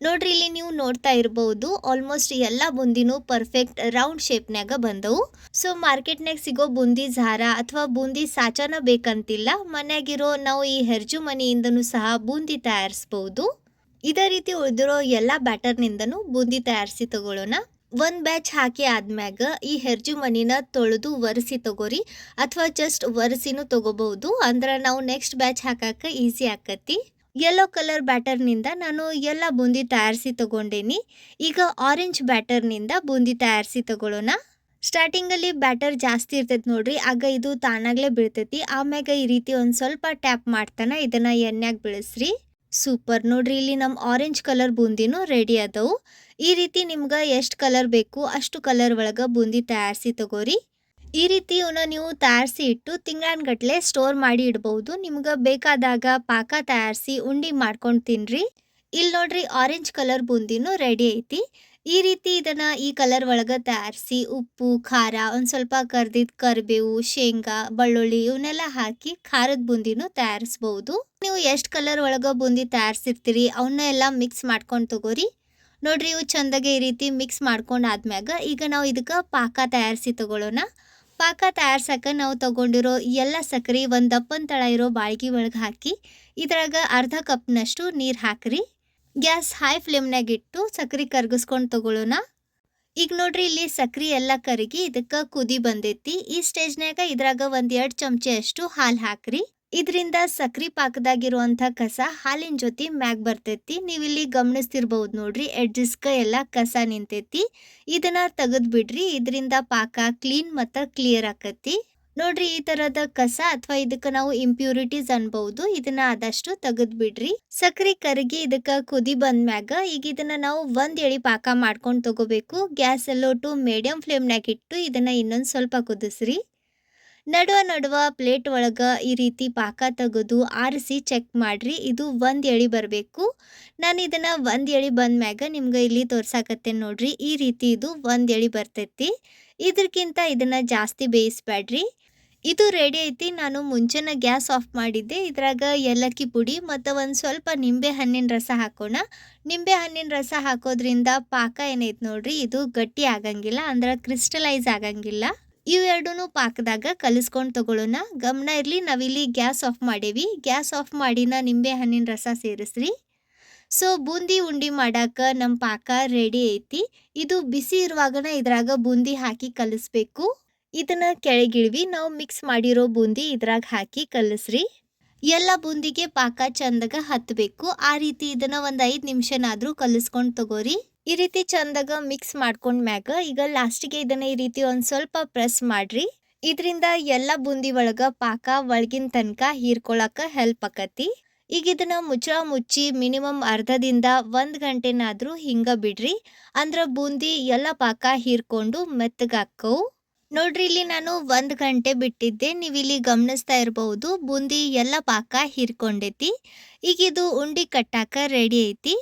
ನೋಡ್ರಿ ಇಲ್ಲಿ ನೀವು ನೋಡ್ತಾ ಇರಬಹುದು ಆಲ್ಮೋಸ್ಟ್ ಎಲ್ಲ ಬೂಂದಿನೂ ಪರ್ಫೆಕ್ಟ್ ರೌಂಡ್ ಶೇಪ್ನ್ಯಾಗ ಬಂದವು. ಸೊ ಮಾರ್ಕೆಟ್ನಾಗ ಸಿಗೋ ಬೂಂದಿ ಝಾರ ಅಥವಾ ಬೂಂದಿ ಸಾಚಾನ ಬೇಕಂತಿಲ್ಲ, ಮನ್ಯಾಗಿರೋ ನಾವು ಈ ಹೆರ್ಜು ಮನೆಯಿಂದನೂ ಸಹ ಬೂಂದಿ ತಯಾರಿಸಬಹುದು. ಇದೇ ರೀತಿ ಉಳಿದಿರೋ ಎಲ್ಲ ಬ್ಯಾಟರ್ನಿಂದನೂ ಬೂಂದಿ ತಯಾರಿಸಿ ತಗೊಳ್ಳೋಣ. ಒಂದ್ ಬ್ಯಾಚ್ ಹಾಕಿ ಆದ್ಮ್ಯಾಗ ಈ ಹೆರ್ಜು ಮನಿನ ತೊಳೆದು ಒರೆಸಿ ತಗೋರಿ, ಅಥವಾ ಜಸ್ಟ್ ಒರೆಸಿನೂ ತಗೋಬಹುದು. ಅಂದ್ರ ನಾವು ನೆಕ್ಸ್ಟ್ ಬ್ಯಾಚ್ ಹಾಕಾಕ ಈಸಿ ಆಕತಿ. ಯೆಲ್ಲೋ ಕಲರ್ ಬ್ಯಾಟರ್ನಿಂದ ನಾನು ಎಲ್ಲ ಬೂಂದಿ ತಯಾರಿಸಿ ತಗೊಂಡೇನಿ. ಈಗ ಆರೆಂಜ್ ಬ್ಯಾಟರ್ನಿಂದ ಬೂಂದಿ ತಯಾರಿಸಿ ತಗೊಳ್ಳೋಣ. ಸ್ಟಾರ್ಟಿಂಗಲ್ಲಿ ಬ್ಯಾಟರ್ ಜಾಸ್ತಿ ಇರ್ತೈತಿ ನೋಡ್ರಿ, ಆಗ ಇದು ತಾನಾಗ್ಲೇ ಬೀಳ್ತೈತಿ. ಆಮ್ಯಾಗ ಈ ರೀತಿ ಒಂದ್ ಸ್ವಲ್ಪ ಟ್ಯಾಪ್ ಮಾಡ್ತಾನ ಇದನ್ನ ಎಣ್ಣೆಗ್ ಬೀಳಿಸ್ರಿ. ಸೂಪರ್, ನೋಡ್ರಿ ಇಲ್ಲಿ ನಮ್ಮ ಆರೆಂಜ್ ಕಲರ್ ಬೂಂದಿನೂ ರೆಡಿ ಆದವು. ಈ ರೀತಿ ನಿಮ್ಗೆ ಎಷ್ಟು ಕಲರ್ ಬೇಕು ಅಷ್ಟು ಕಲರ್ ಒಳಗೆ ಬೂಂದಿ ತಯಾರಿಸಿ ತಗೋರಿ. ಈ ರೀತಿ ಇವನ್ನ ನೀವು ತಯಾರಿಸಿ ಇಟ್ಟು ತಿಂಗಳಾನ್ಗಟ್ಲೆ ಸ್ಟೋರ್ ಮಾಡಿ ಇಡ್ಬಹುದು. ನಿಮ್ಗೆ ಬೇಕಾದಾಗ ಪಾಕ ತಯಾರಿಸಿ ಉಂಡಿ ಮಾಡ್ಕೊಂಡು ತಿನ್ರಿ. ಇಲ್ಲಿ ನೋಡ್ರಿ ಆರೆಂಜ್ ಕಲರ್ ಬೂಂದಿನೂ ರೆಡಿ ಐತಿ. ಈ ರೀತಿ ಇದನ್ನ ಈ ಕಲರ್ ಒಳಗೆ ತಯಾರಿಸಿ ಉಪ್ಪು ಖಾರ ಒಂದ್ ಸ್ವಲ್ಪ ಕರ್ದಿದ್ ಕರಿಬೇವು ಶೇಂಗಾ ಬೆಳ್ಳುಳ್ಳಿ ಇವನ್ನೆಲ್ಲ ಹಾಕಿ ಖಾರದ ಬೂಂದಿನೂ ತಯಾರಿಸಬಹುದು. ನೀವು ಎಷ್ಟು ಕಲರ್ ಒಳಗೆ ಬೂಂದಿ ತಯಾರಿಸಿರ್ತೀರಿ ಅವನ್ನ ಎಲ್ಲ ಮಿಕ್ಸ್ ಮಾಡ್ಕೊಂಡು ತಗೋರಿ. ನೋಡ್ರಿ ಇವು ಚಂದಗೆ ಈ ರೀತಿ ಮಿಕ್ಸ್ ಮಾಡ್ಕೊಂಡು ಆದ್ಮ್ಯಾಗ ಈಗ ನಾವು ಇದಕ್ಕೆ ಪಾಕ ತಯಾರಿಸಿ ತಗೊಳ್ಳೋಣ. ಪಾಕ ತಯಾರ್ಸಕ ನಾವು ತಗೊಂಡಿರೋ ಎಲ್ಲ ಸಕ್ಕರೆ ಒಂದು ದಪ್ಪನ ತಳ ಇರೋ ಬಾಳ್ಗಿ ಒಳಗೆ ಹಾಕಿ ಇದ್ರಾಗ ಅರ್ಧ ಕಪ್ನಷ್ಟು ನೀರು ಹಾಕ್ರಿ. ಗ್ಯಾಸ್ ಹೈ ಫ್ಲೇಮ್ನಾಗ ಇಟ್ಟು ಸಕ್ಕರೆ ಕರ್ಗಿಸ್ಕೊಂಡು ತಗೊಳ್ಳೋಣ. ಈಗ ನೋಡ್ರಿ ಇಲ್ಲಿ ಸಕ್ರಿ ಎಲ್ಲ ಕರಗಿ ಇದಕ್ಕೆ ಕುದಿ ಬಂದೈತಿ. ಈ ಸ್ಟೇಜ್ನಾಗ ಇದ್ರಾಗ ಒಂದ್ 2 ಚಮಚೆ ಅಷ್ಟು ಹಾಲು ಹಾಕ್ರಿ. ಇದರಿಂದ ಸಕ್ರಿ ಪಾಕದಾಗಿರುವಂಥ ಕಸ ಹಾಲಿನ ಜೊತೆ ಮ್ಯಾಗ್ ಬರ್ತೈತಿ. ನೀವಿಲ್ಲಿ ಗಮನಿಸ್ತಿರ್ಬಹುದು ನೋಡ್ರಿ, ಎಡ್ಜಸ್ಕ ಎಲ್ಲ ಕಸ ನಿಂತೈತಿ. ಇದನ್ನ ತೆಗೆದ್ ಬಿಡ್ರಿ, ಇದರಿಂದ ಪಾಕ ಕ್ಲೀನ್ ಮತ್ತು ಕ್ಲಿಯರ್ ಆಕತಿ. ನೋಡ್ರಿ ಈ ತರದ ಕಸ ಅಥವಾ ಇದಕ್ಕೆ ನಾವು ಇಂಪ್ಯೂರಿಟೀಸ್ ಅನ್ಬಹುದು, ಇದನ್ನ ಆದಷ್ಟು ತೆಗೆದ್ ಬಿಡ್ರಿ. ಸಕ್ರಿ ಕರಗಿ ಇದಕ್ಕೆ ಕುದಿ ಬಂದ್ಮ್ಯಾಗ ಈಗ ಇದನ್ನ ನಾವು ಒಂದ್ ಎಳಿ ಪಾಕ ಮಾಡ್ಕೊಂಡು ತಗೋಬೇಕು. ಗ್ಯಾಸ್ ಎಲ್ಲೋ ಟು ಮೀಡಿಯಂ ಫ್ಲೇಮ್ನಾಗ ಇಟ್ಟು ಇದನ್ನ ಇನ್ನೊಂದ್ ಸ್ವಲ್ಪ ಕುದಿಸ್ರಿ. ನಡುವ ಪ್ಲೇಟ್ ಒಳಗೆ ಈ ರೀತಿ ಪಾಕ ತೆಗೆದು ಆರಿಸಿ ಚೆಕ್ ಮಾಡ್ರಿ. ಇದು ಒಂದ್ ಎಳಿ ಬರಬೇಕು. ನಾನು ಇದನ್ನ ಒಂದ್ ಎಳಿ ಬಂದ್ಮ್ಯಾಗ ನಿಮ್ಗೆ ಇಲ್ಲಿ ತೋರ್ಸಾಕತ್ತೇನೆ ನೋಡ್ರಿ. ಈ ರೀತಿ ಇದು ಒಂದ್ ಎಳಿ ಬರ್ತೈತಿ. ಇದಕ್ಕಿಂತ ಇದನ್ನ ಜಾಸ್ತಿ ಬೇಯಿಸ್ಬೇಡ್ರಿ. ಇದು ರೆಡಿ ಐತಿ. ನಾನು ಮುಂಚೆನ ಗ್ಯಾಸ್ ಆಫ್ ಮಾಡಿದ್ದೆ. ಇದ್ರಾಗ ಏಲಕ್ಕಿ ಪುಡಿ ಮತ್ತು ಒಂದು ಸ್ವಲ್ಪ ನಿಂಬೆ ಹಣ್ಣಿನ ರಸ ಹಾಕೋಣ. ನಿಂಬೆ ಹಣ್ಣಿನ ರಸ ಹಾಕೋದ್ರಿಂದ ಪಾಕ ಏನೈತೆ ನೋಡ್ರಿ ಇದು ಗಟ್ಟಿ ಆಗಂಗಿಲ್ಲ, ಅಂದ್ರೆ ಕ್ರಿಸ್ಟಲೈಸ್ ಆಗಂಗಿಲ್ಲ. ಇವೆರಡೂ ಪಾಕದಾಗ ಕಲಿಸ್ಕೊಂಡು ತಗೊಳ್ಳೋಣ. ಗಮನ ಇರಲಿ, ನಾವಿಲ್ಲಿ ಗ್ಯಾಸ್ ಆಫ್ ಮಾಡೇವಿ. ಗ್ಯಾಸ್ ಆಫ್ ಮಾಡಿನ ನಿಂಬೆ ಹಣ್ಣಿನ ರಸ ಸೇರಿಸ್ರಿ. ಸೊ ಬೂಂದಿ ಉಂಡಿ ಮಾಡಾಕ ನಮ್ಮ ಪಾಕ ರೆಡಿ ಐತಿ. ಇದು ಬಿಸಿ ಇರುವಾಗನ ಇದ್ರಾಗ ಬೂಂದಿ ಹಾಕಿ ಕಲಿಸ್ಬೇಕು. ಇದನ್ನ ಕೆಳಗಿಳ್ವಿ ನಾವು ಮಿಕ್ಸ್ ಮಾಡಿರೋ ಬೂಂದಿ ಇದ್ರಾಗ ಹಾಕಿ ಕಲಿಸ್ರಿ. ಎಲ್ಲ ಬೂಂದಿಗೆ ಪಾಕ ಚಂದಾಗ ಹತ್ತಬೇಕು. ಆ ರೀತಿ ಇದನ್ನ ಒಂದು 5 ನಿಮಿಷನಾದ್ರೂ ಕಲಿಸ್ಕೊಂಡು ತಗೋರಿ. ಈ ರೀತಿ ಚಂದಾಗ ಮಿಕ್ಸ್ ಮಾಡ್ಕೊಂಡ್ಮ್ಯಾಗ ಈಗ ಲಾಸ್ಟಿಗೆ ಇದನ್ನ ಈ ರೀತಿ ಒಂದು ಸ್ವಲ್ಪ ಪ್ರೆಸ್ ಮಾಡ್ರಿ. ಇದರಿಂದ ಎಲ್ಲ ಬೂಂದಿ ಒಳಗ ಪಾಕ ಒಳಗಿನ ತನಕ ಹೀರ್ಕೊಳಕ ಹೆಲ್ಪ್ ಆಕತಿ. ಈಗ ಇದನ್ನ ಮುಚ್ಚಿ ಮಿನಿಮಮ್ ಅರ್ಧದಿಂದ 1 ಗಂಟೆನಾದ್ರೂ ಹಿಂಗ ಬಿಡ್ರಿ. ಅಂದ್ರ ಬೂಂದಿ ಎಲ್ಲ ಪಾಕ ಹೀರ್ಕೊಂಡು ಮೆತ್ತಗಾಕ್ಕವು. ನೋಡ್ರಿ ಇಲ್ಲಿ ನಾನು 1 ಗಂಟೆ ಬಿಟ್ಟಿದ್ದೆ. ನೀವು ಇಲ್ಲಿ ಗಮನಿಸ್ತಾ ಇರಬಹುದು ಬೂಂದಿ ಎಲ್ಲ ಪಾಕ ಹೀರ್ಕೊಂಡೈತಿ. ಈಗ ಇದು ಉಂಡಿ ಕಟ್ಟಾಕ ರೆಡಿ ಐತಿ.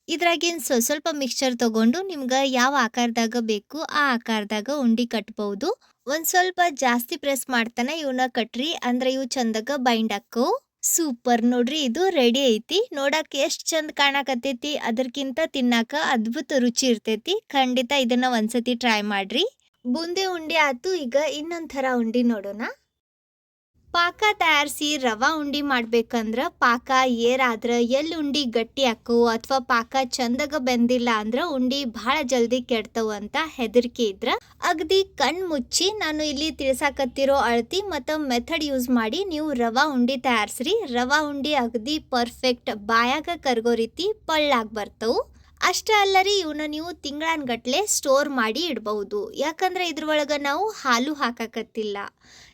ಇದ್ರಾಗಿನ್ ಸ್ವಲ್ಪ ಮಿಕ್ಸ್ಚರ್ ತಗೊಂಡು ನಿಮ್ಗೆ ಯಾವ ಆಕಾರದಾಗ ಬೇಕು ಆ ಆಕಾರದಾಗ ಉಂಡಿ ಕಟ್ಬಹುದು. ಒಂದ್ ಸ್ವಲ್ಪ ಜಾಸ್ತಿ ಪ್ರೆಸ್ ಮಾಡ್ತಾನೆ ಇವನ್ನ ಕಟ್ರಿ, ಅಂದ್ರೆ ಇವು ಚಂದಾಗ ಬೈಂಡ್ ಹಾಕವು. ಸೂಪರ್, ನೋಡ್ರಿ ಇದು ರೆಡಿ ಐತಿ. ನೋಡಕ್ ಎಷ್ಟ್ ಚಂದ ಕಾಣಕತ್ತೈತಿ, ಅದಕ್ಕಿಂತ ತಿನ್ನಾಕ ಅದ್ಭುತ ರುಚಿ ಇರ್ತೈತಿ. ಖಂಡಿತ ಇದನ್ನ ಒಂದ್ಸತಿ ಟ್ರೈ ಮಾಡ್ರಿ. ಬೂಂದಿ ಉಂಡಿ ಆತು. ಈಗ ಇನ್ನೊಂದ್ ಥರ ಉಂಡಿ ನೋಡೋಣ. ಪಾಕ ತಯಾರಿಸಿ ರವಾ ಉಂಡಿ ಮಾಡ್ಬೇಕಂದ್ರ ಪಾಕ ಏರಾದ್ರ ಎಲ್ಲಿ ಉಂಡಿ ಗಟ್ಟಿ ಹಾಕವು ಅಥವಾ ಪಾಕ ಚಂದಾಗ ಬೆಂದಿಲ್ಲ ಅಂದ್ರ ಉಂಡಿ ಬಹಳ ಜಲ್ದಿ ಕೆಡ್ತವು ಅಂತ ಹೆದರಿಕೆ ಇದ್ರ ಅಗದಿ ಕಣ್ ಮುಚ್ಚಿ ನಾನು ಇಲ್ಲಿ ತಿಳ್ಸಾಕತ್ತಿರೋ ಅಳತಿ ಮತ್ತು ಮೆಥಡ್ ಯೂಸ್ ಮಾಡಿ ನೀವು ರವಾ ಉಂಡಿ ತಯಾರಿಸ್ರಿ. ರವಾ ಉಂಡಿ ಅಗದಿ ಪರ್ಫೆಕ್ಟ್ ಬಾಯಾಗ ಕರ್ಗೋ ರೀತಿ ಪಳ್ಳಾಗಿ ಬರ್ತವು. ಅಷ್ಟೇ ಅಲ್ಲರಿ, ಇವನ್ನ ನೀವು ತಿಂಗಳಾನ್ಗಟ್ಲೆ ಸ್ಟೋರ್ ಮಾಡಿ ಇಡಬಹುದು. ಯಾಕಂದ್ರೆ ಇದ್ರೊಳಗೆ ನಾವು ಹಾಲು ಹಾಕಾಕತ್ತಿಲ್ಲ.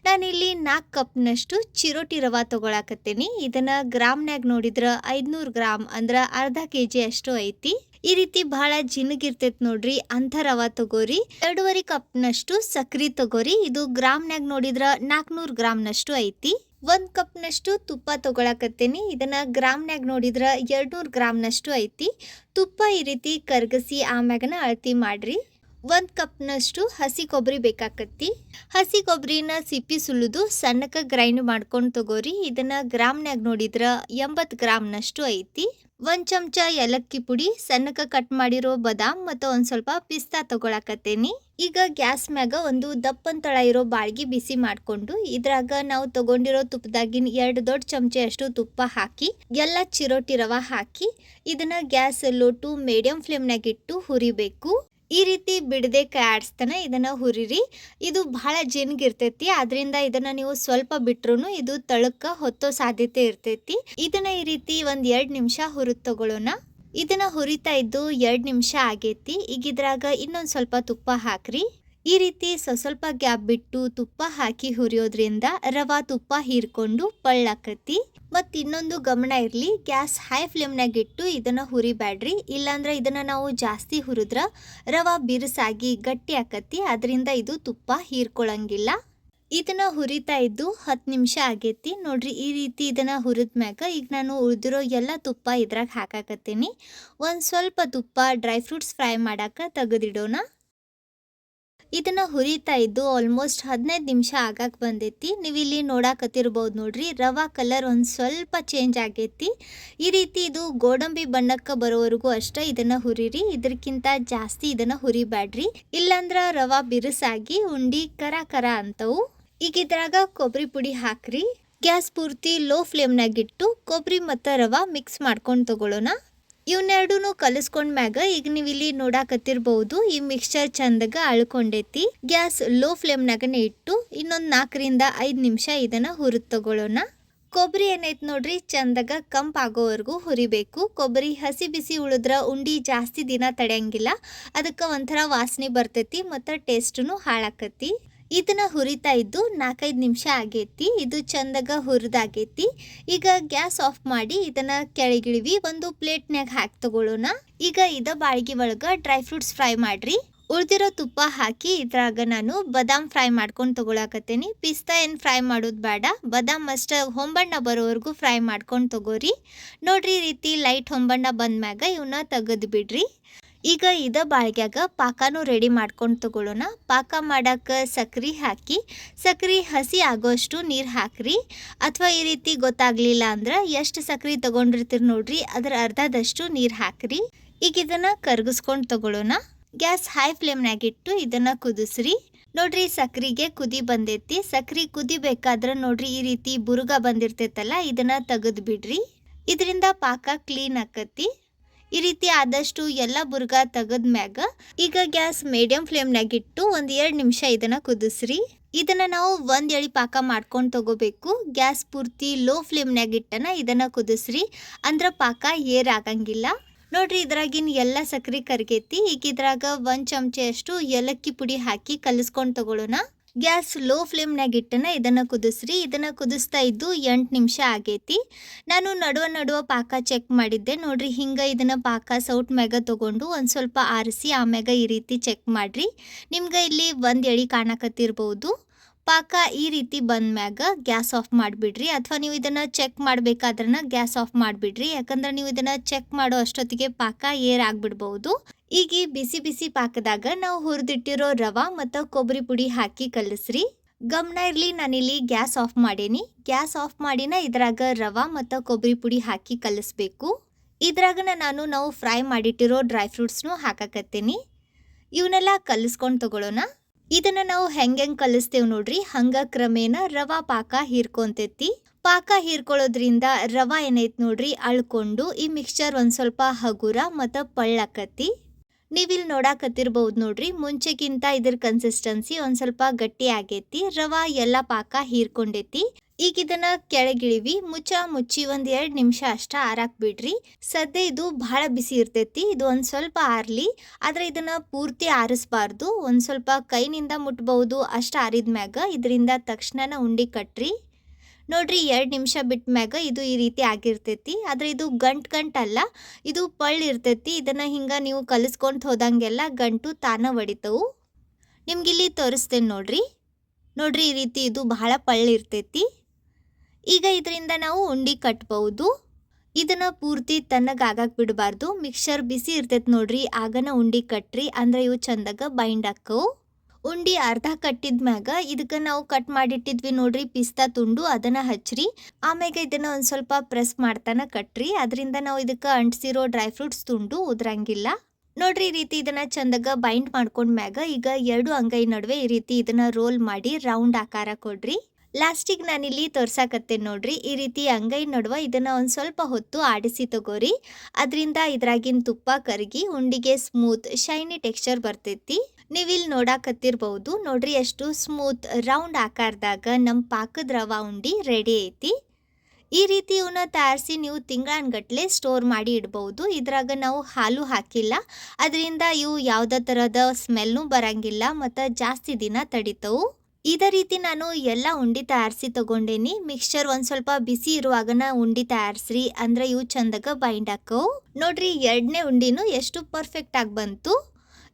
ನಾನಿಲ್ಲಿ 4 ಕಪ್ನಷ್ಟು ಚಿರೋಟಿ ರವಾ ತಗೊಳಕತ್ತೇನಿ. ಇದನ್ನ ಗ್ರಾಮ್ನಾಗ ನೋಡಿದ್ರ 500 ಗ್ರಾಮ್ ಅಂದ್ರ ಅರ್ಧ ಕೆಜಿ ಅಷ್ಟು ಐತಿ. ಈ ರೀತಿ ಬಹಳ ಜಿನಗಿರ್ತೈತಿ ನೋಡ್ರಿ, ಅಂಥ ರವಾ ತಗೋರಿ. 2.5 ಕಪ್ನಷ್ಟು ಸಕ್ರಿ ತಗೋರಿ. ಇದು ಗ್ರಾಮ್ನಾಗ ನೋಡಿದ್ರ 400 ಗ್ರಾಮ್ನಷ್ಟು ಐತಿ. 1 ಕಪ್ನಷ್ಟು ತುಪ್ಪ ತಗೊಳಕತ್ತೇನಿ. ಇದನ್ನ ಗ್ರಾಮ್ನಾಗ ನೋಡಿದ್ರ 200 ಗ್ರಾಮ್ನಷ್ಟು ಐತಿ. ತುಪ್ಪ ಈ ರೀತಿ ಕರ್ಗಸಿ ಆಮ್ಯಾಗನ ಅಳತಿ ಮಾಡ್ರಿ. 1 ಕಪ್ನಷ್ಟು ಹಸಿ ಕೊಬ್ಬರಿ ಬೇಕಾಕತ್ತಿ. ಹಸಿ ಕೊಬ್ಬರಿನ ಸಿಪ್ಪಿ ಸುಲಿದು ಸಣ್ಣಕ್ಕೆ ಗ್ರೈಂಡ್ ಮಾಡ್ಕೊಂಡು ತಗೋರಿ. ಇದನ್ನ ಗ್ರಾಮ್ನಾಗ ನೋಡಿದ್ರ 80 ಗ್ರಾಮ್ನಷ್ಟು ಐತಿ. 1 ಚಮಚ ಏಲಕ್ಕಿ ಪುಡಿ, ಸಣ್ಣಗೆ ಕಟ್ ಮಾಡಿರೋ ಬಾದಾಮ್ ಮತ್ತು ಒಂದು ಸ್ವಲ್ಪ ಪಿಸ್ತಾ ತಗೊಳಕತ್ತೇನಿ. ಈಗ ಗ್ಯಾಸ್ ಮ್ಯಾಗ ಒಂದು ದಪ್ಪನ್ ತಳ ಇರೋ ಬಾಳ್ಗಿ ಬಿಸಿ ಮಾಡ್ಕೊಂಡು ಇದ್ರಾಗ ನಾವು ತಗೊಂಡಿರೋ ತುಪ್ಪದಾಗಿನ 2 ದೊಡ್ಡ ಚಮಚೆ ಅಷ್ಟು ತುಪ್ಪ ಹಾಕಿ ಎಲ್ಲ ಚಿರೋಟಿ ರವ ಹಾಕಿ ಇದನ್ನ ಗ್ಯಾಸ್ ಲೋ ಟು ಮೀಡಿಯಂ ಫ್ಲೇಮ್ನಾಗ ಇಟ್ಟು ಹುರಿಬೇಕು. ಈ ರೀತಿ ಬಿಡದೆ ಕೈ ಆಡಿಸ್ತಾನೆ ಇದನ್ನ ಹುರಿರಿ. ಇದು ಬಹಳ ಜಿನ್ಗಿರ್ತೈತಿ, ಆದ್ರಿಂದ ಇದನ್ನ ನೀವು ಸ್ವಲ್ಪ ಬಿಟ್ರು ಇದು ತಳಕ್ಕ ಹೊತ್ತೋ ಸಾಧ್ಯತೆ ಇರ್ತೈತಿ. ಇದನ್ನ ಈ ರೀತಿ 1-2 ನಿಮಿಷ ಹುರಿದ್ ತಗೊಳ್ಳೋಣ. ಇದನ್ನ ಹುರಿತಾ ಇದ್ದು 2 ನಿಮಿಷ ಆಗೈತಿ. ಈಗ ಇದ್ರಾಗ ಇನ್ನೊಂದು ಸ್ವಲ್ಪ ತುಪ್ಪ ಹಾಕ್ರಿ. ಈ ರೀತಿ ಸ್ವಲ್ಪ ಗ್ಯಾಪ್ ಬಿಟ್ಟು ತುಪ್ಪ ಹಾಕಿ ಹುರಿಯೋದ್ರಿಂದ ರವಾ ತುಪ್ಪ ಹೀರ್ಕೊಂಡು ಪಳ್ಳಾಕತಿ. ಮತ್ತು ಇನ್ನೊಂದು ಗಮನ ಇರಲಿ, ಗ್ಯಾಸ್ ಹೈ ಫ್ಲೇಮ್ನಾಗ ಇಟ್ಟು ಇದನ್ನು ಹುರಿಬ್ಯಾಡ್ರಿ. ಇಲ್ಲಾಂದ್ರೆ ಇದನ್ನು ನಾವು ಜಾಸ್ತಿ ಹುರಿದ್ರ ರವಾ ಬಿರುಸಾಗಿ ಗಟ್ಟಿ ಆಕತಿ, ಅದರಿಂದ ಇದು ತುಪ್ಪ ಹೀರ್ಕೊಳಂಗಿಲ್ಲ. ಇದನ್ನ ಹುರಿತಾ ಇದ್ದು 10 ನಿಮಿಷ ಆಗೈತಿ ನೋಡ್ರಿ. ಈ ರೀತಿ ಇದನ್ನ ಹುರಿದ್ಮ್ಯಾಗ ಈಗ ನಾನು ಉಳಿದಿರೋ ಎಲ್ಲ ತುಪ್ಪ ಇದ್ರಾಗ ಹಾಕಾಕತ್ತೀನಿ. ಒಂದು ಸ್ವಲ್ಪ ತುಪ್ಪ ಡ್ರೈ ಫ್ರೂಟ್ಸ್ ಫ್ರೈ ಮಾಡಾಕ ತೆಗೆದಿಡೋಣ. ಇದನ್ನ ಹುರಿತಾ ಇದ್ದು ಆಲ್ಮೋಸ್ಟ್ 15 ನಿಮಿಷ ಆಗಾಕ್ ಬಂದೈತಿ. ನೀವು ಇಲ್ಲಿ ನೋಡಾಕತ್ತಿರ್ಬೋದು ನೋಡ್ರಿ, ರವಾ ಕಲರ್ ಒಂದು ಸ್ವಲ್ಪ ಚೇಂಜ್ ಆಗೈತಿ. ಈ ರೀತಿ ಇದು ಗೋಡಂಬಿ ಬಣ್ಣಕ್ಕೆ ಬರೋವರೆಗೂ ಅಷ್ಟೇ ಇದನ್ನ ಹುರಿರಿ. ಇದಕ್ಕಿಂತ ಜಾಸ್ತಿ ಇದನ್ನ ಹುರಿಬ್ಯಾಡ್ರಿ, ಇಲ್ಲಾಂದ್ರ ರವಾ ಬಿರುಸಾಗಿ ಉಂಡಿ ಕರ ಕರ ಅಂತವು. ಈಗ ಇದ್ರಾಗ ಕೊಬ್ಬರಿ ಪುಡಿ ಹಾಕ್ರಿ. ಗ್ಯಾಸ್ ಪೂರ್ತಿ ಲೋ ಫ್ಲೇಮ್ನಾಗಿಟ್ಟು ಕೊಬ್ಬರಿ ಮತ್ತು ರವಾ ಮಿಕ್ಸ್ ಮಾಡ್ಕೊಂಡು ತಗೊಳ್ಳೋಣ. ಇವನ್ನೆರಡೂ ಕಲಿಸ್ಕೊಂಡ್ಮ್ಯಾಗ ಈಗ ನೀವು ಇಲ್ಲಿ ನೋಡಾಕತ್ತಿರ್ಬಹುದು ಈ ಮಿಕ್ಸ್ಚರ್ ಚಂದಗ ಅಳ್ಕೊಂಡೈತಿ. ಗ್ಯಾಸ್ ಲೋ ಫ್ಲೇಮ್ನಾಗನೇ ಇಟ್ಟು ಇನ್ನೊಂದು 4-5 ನಿಮಿಷ ಇದನ್ನ ಹುರಿದ್ ತಗೊಳ್ಳೋಣ. ಕೊಬ್ಬರಿ ಏನೈತೆ ನೋಡ್ರಿ ಚಂದಗ ಕಂಪ್ ಆಗೋವರೆಗೂ ಹುರಿಬೇಕು. ಕೊಬ್ಬರಿ ಹಸಿ ಬಿಸಿ ಉಳಿದ್ರ ಉಂಡಿ ಜಾಸ್ತಿ ದಿನ ತಡೆಯಂಗಿಲ್ಲ, ಅದಕ್ಕೆ ಒಂಥರ ವಾಸನೆ ಬರ್ತೈತಿ ಮತ್ತು ಟೇಸ್ಟೂ ಹಾಳಾಕತಿ. ಇದನ್ನ ಹುರಿತಾ ಇದ್ದು 4-5 ನಿಮಿಷ ಆಗೈತಿ. ಇದು ಚಂದಗ ಹುರಿದಾಗೈತಿ. ಈಗ ಗ್ಯಾಸ್ ಆಫ್ ಮಾಡಿ ಇದನ್ನ ಕೆಳಗಿಳಿವಿ ಒಂದು ಪ್ಲೇಟ್ನ್ಯಾಗ ಹಾಕಿ ತಗೊಳ್ಳೋಣ. ಈಗ ಇದ ಬಾಳ್ಗಿ ಒಳಗ ಡ್ರೈ ಫ್ರೂಟ್ಸ್ ಫ್ರೈ ಮಾಡ್ರಿ. ಉಳಿದಿರೋ ತುಪ್ಪ ಹಾಕಿ ಇದ್ರಾಗ ನಾನು ಬಾದಾಮ್ ಫ್ರೈ ಮಾಡ್ಕೊಂಡು ತಗೊಳಕತ್ತೇನಿ. ಪಿಸ್ತಾ ಏನು ಫ್ರೈ ಮಾಡೋದು ಬೇಡ, ಬಾದಾಮ್ ಅಷ್ಟ ಹೊಂಬಣ್ಣ ಬರೋವರೆಗೂ ಫ್ರೈ ಮಾಡ್ಕೊಂಡು ತಗೋರಿ. ನೋಡ್ರಿ ಈ ರೀತಿ ಲೈಟ್ ಹೊಂಬಣ್ಣ ಬಂದ್ಮ್ಯಾಗ ಇವನ್ನ ತೆಗೆದು ಬಿಡ್ರಿ. ಈಗ ಇದ ಬಾಳ್ಗ್ಯಾಗ ಪಾಕನೂ ರೆಡಿ ಮಾಡ್ಕೊಂಡು ತಗೊಳ್ಳೋಣ. ಪಾಕ ಮಾಡಕ್ಕೆ ಸಕ್ರೆ ಹಾಕಿ ಸಕ್ರೆ ಹಸಿ ಆಗೋಷ್ಟು ನೀರು ಹಾಕ್ರಿ. ಅಥವಾ ಈ ರೀತಿ ಗೊತ್ತಾಗ್ಲಿಲ್ಲ ಅಂದ್ರೆ ಎಷ್ಟು ಸಕ್ರೆ ತಗೊಂಡಿರ್ತೀರಿ ನೋಡ್ರಿ ಅದರ ಅರ್ಧದಷ್ಟು ನೀರು ಹಾಕ್ರಿ. ಈಗ ಇದನ್ನ ಕರ್ಗಿಸ್ಕೊಂಡು ತಗೊಳ್ಳೋಣ. ಗ್ಯಾಸ್ ಹೈ ಫ್ಲೇಮ್ನಾಗಿಟ್ಟು ಇದನ್ನ ಕುದಿಸ್ರಿ. ನೋಡ್ರಿ ಸಕ್ರಿಗೆ ಕುದಿ ಬಂದೈತಿ. ಸಕ್ರೆ ಕುದಿಬೇಕಾದ್ರೆ ನೋಡ್ರಿ ಈ ರೀತಿ ಬುರುಗ ಬಂದಿರ್ತೈತಲ್ಲ ಇದನ್ನ ತೆಗೆದು ಬಿಡ್ರಿ. ಇದರಿಂದ ಪಾಕ ಕ್ಲೀನ್ ಆಕತಿ. ಈ ರೀತಿ ಆದಷ್ಟು ಎಲ್ಲ ಬುರ್ಗ ತೆಗೆದ್ಮ್ಯಾಗ ಈಗ ಗ್ಯಾಸ್ ಮೀಡಿಯಂ ಫ್ಲೇಮ್ನಾಗಿಟ್ಟು 1-2 ನಿಮಿಷ ಇದನ್ನ ಕುದಿಸ್ರಿ. ಇದನ್ನ ನಾವು 1 ಎಳಿ ಪಾಕ ಮಾಡ್ಕೊಂಡು ತಗೋಬೇಕು. ಗ್ಯಾಸ್ ಪೂರ್ತಿ ಲೋ ಫ್ಲೇಮ್ನಾಗಿಟ್ಟನ ಇದನ್ನ ಕುದಿಸ್ರಿ, ಅಂದ್ರೆ ಪಾಕ ಏರಾಗಂಗಿಲ್ಲ. ನೋಡ್ರಿ ಇದ್ರಾಗಿನ ಎಲ್ಲ ಸಕ್ರೆ ಕರ್ಗೈತಿ. ಈಗ ಇದ್ರಾಗ 1 ಚಮಚೆ ಅಷ್ಟು ಏಲಕ್ಕಿ ಪುಡಿ ಹಾಕಿ ಕಲಿಸ್ಕೊಂಡು ತಗೊಳ್ಳೋಣ. ಗ್ಯಾಸ್ ಲೋ ಫ್ಲೇಮ್ನಾಗ ಇಟ್ಟನ ಇದನ್ನ ಕುದಿಸ್ರಿ. ಇದನ್ನ ಕುದಿಸ್ತಾ ಇದ್ದು 8 ನಿಮಿಷ ಆಗೈತಿ. ನಾನು ನಡುವ ಪಾಕ ಚೆಕ್ ಮಾಡಿದ್ದೆ ನೋಡ್ರಿ. ಹಿಂಗೆ ಇದನ್ನ ಪಾಕ ಸೌಟ್ ಮ್ಯಾಗ ತಗೊಂಡು ಒಂದು ಸ್ವಲ್ಪ ಆರಿಸಿ ಆಮ್ಯಾಗ ಈ ರೀತಿ ಚೆಕ್ ಮಾಡ್ರಿ. ನಿಮ್ಗೆ ಇಲ್ಲಿ 1 ಎಳಿ ಕಾಣಕತ್ತಿರ್ಬೋದು. ಪಾಕ ಈ ರೀತಿ ಬಂದ್ಮ್ಯಾಗ ಗ್ಯಾಸ್ ಆಫ್ ಮಾಡಿಬಿಡ್ರಿ. ಅಥವಾ ನೀವು ಇದನ್ನು ಚೆಕ್ ಮಾಡಬೇಕಾದ್ರನ ಗ್ಯಾಸ್ ಆಫ್ ಮಾಡಿಬಿಡ್ರಿ. ಯಾಕಂದ್ರೆ ನೀವು ಇದನ್ನು ಚೆಕ್ ಮಾಡೋ ಅಷ್ಟೊತ್ತಿಗೆ ಪಾಕ ಏರಾಗ್ಬಿಡ್ಬೋದು. ಈಗ ಬಿಸಿ ಬಿಸಿ ಪಾಕದಾಗ ನಾವು ಹುರಿದಿಟ್ಟಿರೋ ರವಾ ಮತ್ತು ಕೊಬ್ಬರಿ ಪುಡಿ ಹಾಕಿ ಕಲಿಸ್ರಿ. ಗಮನ ಇರಲಿ, ನಾನಿಲ್ಲಿ ಗ್ಯಾಸ್ ಆಫ್ ಮಾಡೀನಿ. ಗ್ಯಾಸ್ ಆಫ್ ಮಾಡಿನ ಇದ್ರಾಗ ರವಾ ಮತ್ತು ಕೊಬ್ಬರಿ ಪುಡಿ ಹಾಕಿ ಕಲಿಸ್ಬೇಕು. ಇದ್ರಾಗನ ನಾವು ಫ್ರೈ ಮಾಡಿಟ್ಟಿರೋ ಡ್ರೈ ಫ್ರೂಟ್ಸ್ನು ಹಾಕಕತ್ತೀನಿ. ಇವನ್ನೆಲ್ಲ ಕಲಿಸ್ಕೊಂಡು ತಗೊಳ್ಳೋಣ. ಇದನ್ನ ನಾವು ಹೆಂಗೆ ಕಲಿಸ್ತೇವೆ ನೋಡ್ರಿ, ಹಂಗ ಕ್ರಮೇಣ ರವಾ ಪಾಕ ಹೀರ್ಕೊಂತೈತಿ. ಪಾಕ ಹೀರ್ಕೊಳ್ಳೋದ್ರಿಂದ ರವಾ ಏನೈತಿ ನೋಡ್ರಿ ಅಳ್ಕೊಂಡು ಈ ಮಿಕ್ಸ್ಚರ್ ಒಂದು ಸ್ವಲ್ಪ ಹಗುರ ಮತ್ತು ಪಳ್ಳಾಕತಿ. ನೀವಿಲ್ಲಿ ನೋಡಾಕತ್ತಿರ್ಬಹುದು ನೋಡ್ರಿ, ಮುಂಚೆಗಿಂತ ಇದ್ರ ಕನ್ಸಿಸ್ಟೆನ್ಸಿ ಒಂದು ಸ್ವಲ್ಪ ಗಟ್ಟಿ ಆಗೈತಿ. ರವಾ ಎಲ್ಲ ಪಾಕ ಹೀರ್ಕೊಂಡೈತಿ. ಈಗ ಇದನ್ನ ಕೆಳಗಿಳಿವಿ. ಮುಚ್ಚಿ 1-2 ನಿಮಿಷ ಅಷ್ಟ ಆರಾಕ್ ಬಿಡ್ರಿ. ಸದ್ಯ ಇದು ಬಹಳ ಬಿಸಿ ಇರ್ತೈತಿ. ಇದು ಒಂದು ಸ್ವಲ್ಪ ಆರ್ಲಿ, ಆದ್ರೆ ಇದನ್ನ ಪೂರ್ತಿ ಆರಿಸ್ಬಾರ್ದು. ಒಂದು ಸ್ವಲ್ಪ ಕೈನಿಂದ ಮುಟ್ಬಹುದು. ಅಷ್ಟು ಆರಿದ್ಮ್ಯಾಗ ಇದರಿಂದ ತಕ್ಷಣ ಉಂಡಿ ಕಟ್ರಿ. ನೋಡ್ರಿ 2 ನಿಮಿಷ ಬಿಟ್ಟ ಮ್ಯಾಗ ಇದು ಈ ರೀತಿ ಆಗಿರ್ತೈತಿ. ಆದ್ರೆ ಇದು ಗಂಟಲ್ಲ, ಇದು ಪಳ್ಳು ಇರ್ತೈತಿ. ಇದನ್ನ ಹಿಂಗ ನೀವು ಕಲಿಸ್ಕೊಂತ ಹೋದಂಗೆಲ್ಲ ಗಂಟು ತಾನ ಒಡಿತವು. ನಿಮ್ಗಿಲ್ಲಿ ತೋರಿಸ್ತೇನೆ ನೋಡ್ರಿ. ಈ ರೀತಿ ಇದು ಬಹಳ ಪಳ್ಳು ಇರ್ತೈತಿ. ಈಗ ಇದರಿಂದ ನಾವು ಉಂಡಿ ಕಟ್ಬಹುದು. ಇದನ್ನ ಪೂರ್ತಿ ತಣ್ಣಗಾಗಕ್ಕೆ ಬಿಡಬಾರ್ದು. ಮಿಕ್ಸ್ಚರ್ ಬಿಸಿ ಇರ್ತೈತಿ ನೋಡ್ರಿ, ಆಗನ ಉಂಡಿ ಕಟ್ರಿ. ಅಂದ್ರೆ ಇವು ಚಂದಾಗ ಬೈಂಡ್ ಆಕ್ಕವು. ಉಂಡಿ ಅರ್ಧ ಕಟ್ಟಿದ್ಮ್ಯಾಗ ಇದಕ್ಕೆ ನಾವು ಕಟ್ ಮಾಡಿಟ್ಟಿದ್ವಿ ನೋಡ್ರಿ ಪಿಸ್ತಾ ತುಂಡು ಅದನ್ನ ಹಚ್ಚ್ರಿ. ಆಮ್ಯಾಗ ಇದನ್ನ ಒಂದ್ ಸ್ವಲ್ಪ ಪ್ರೆಸ್ ಮಾಡ್ತಾನ ಕಟ್ರಿ. ಅದರಿಂದ ನಾವು ಇದಕ್ಕೆ ಅಂಟಿಸಿರೋ ಡ್ರೈ ಫ್ರೂಟ್ಸ್ ತುಂಡು ಉದ್ರಂಗಿಲ್ಲ. ನೋಡ್ರಿ ಈ ರೀತಿ ಇದನ್ನ ಚಂದಗ ಬೈಂಡ್ ಮಾಡ್ಕೊಂಡ್ಮ್ಯಾಗ ಈಗ ಎರಡು ಅಂಗೈ ನಡುವೆ ಈ ರೀತಿ ಇದನ್ನ ರೋಲ್ ಮಾಡಿ ರೌಂಡ್ ಆಕಾರ ಕೊಡ್ರಿ. ಲಾಸ್ಟಿಗೆ ನಾನಿಲ್ಲಿ ತೋರ್ಸಾಕತ್ತೇನೆ ನೋಡ್ರಿ, ಈ ರೀತಿ ಅಂಗೈ ನಡುವ ಇದನ್ನ ಒಂದ್ ಸ್ವಲ್ಪ ಹೊತ್ತು ಆಡಿಸಿ ತಗೋರಿ. ಅದರಿಂದ ಇದ್ರಾಗಿನ ತುಪ್ಪ ಕರಗಿ ಉಂಡಿಗೆ ಸ್ಮೂತ್ ಶೈನಿ ಟೆಕ್ಸ್ಚರ್ ಬರ್ತೈತಿ. ನೀವಿಲ್ಲಿ ನೋಡಾಕತ್ತಿರ್ಬಹುದು ನೋಡ್ರಿ ಎಷ್ಟು ಸ್ಮೂತ್ ರೌಂಡ್ ಆಕಾರದಾಗ ನಮ್ಮ ಪಾಕದ ರವಾ ಉಂಡಿ ರೆಡಿ ಐತಿ. ಈ ರೀತಿ ಇವನ್ನ ತಯಾರಿಸಿ ನೀವು ತಿಂಗಳಾನ್ಗಟ್ಲೆ ಸ್ಟೋರ್ ಮಾಡಿ ಇಡ್ಬಹುದು. ಇದ್ರಾಗ ನಾವು ಹಾಲು ಹಾಕಿಲ್ಲ, ಅದರಿಂದ ಇವು ಯಾವುದೇ ಥರದ ಸ್ಮೆಲ್ನೂ ಬರಂಗಿಲ್ಲ ಮತ್ತು ಜಾಸ್ತಿ ದಿನ ತಡಿತವು. ಇದೇ ರೀತಿ ನಾನು ಎಲ್ಲ ಉಂಡಿ ತಯಾರಿಸಿ ತಗೊಂಡೇನಿ. ಮಿಕ್ಸ್ಚರ್ ಒಂದ್ ಸ್ವಲ್ಪ ಬಿಸಿ ಇರುವಾಗನ ಉಂಡಿ ತಯಾರಿಸ್ರಿ, ಅಂದ್ರೆ ಇವು ಚಂದಗ ಬೈಂಡ್ ಹಾಕವು. ನೋಡ್ರಿ ಎರಡನೇ ಉಂಡಿನೂ ಎಷ್ಟು ಪರ್ಫೆಕ್ಟ್ ಆಗಿ ಬಂತು.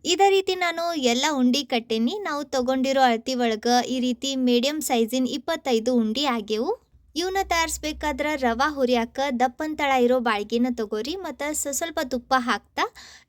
ಇದೇ ರೀತಿ ನಾನು ಎಲ್ಲ ಉಂಡಿ ಕಟ್ಟೇನಿ. ನಾವು ತಗೊಂಡಿರೋ ಅಳತಿ ಒಳಗ ಈ ರೀತಿ ಮೀಡಿಯಂ ಸೈಜಿನ 25 ಉಂಡಿ ಆಗ್ಯವು. ಇವನ್ನ ತಯಾರಿಸ್ಬೇಕಾದ್ರೆ ರವಾ ಹುರಿಯಾಕ ದಪ್ಪಂತಳ ಇರೋ ಬಾಳ್ಗಿನ ತಗೋರಿ ಮತ್ತು ಸ್ವಲ್ಪ ತುಪ್ಪ ಹಾಕ್ತಾ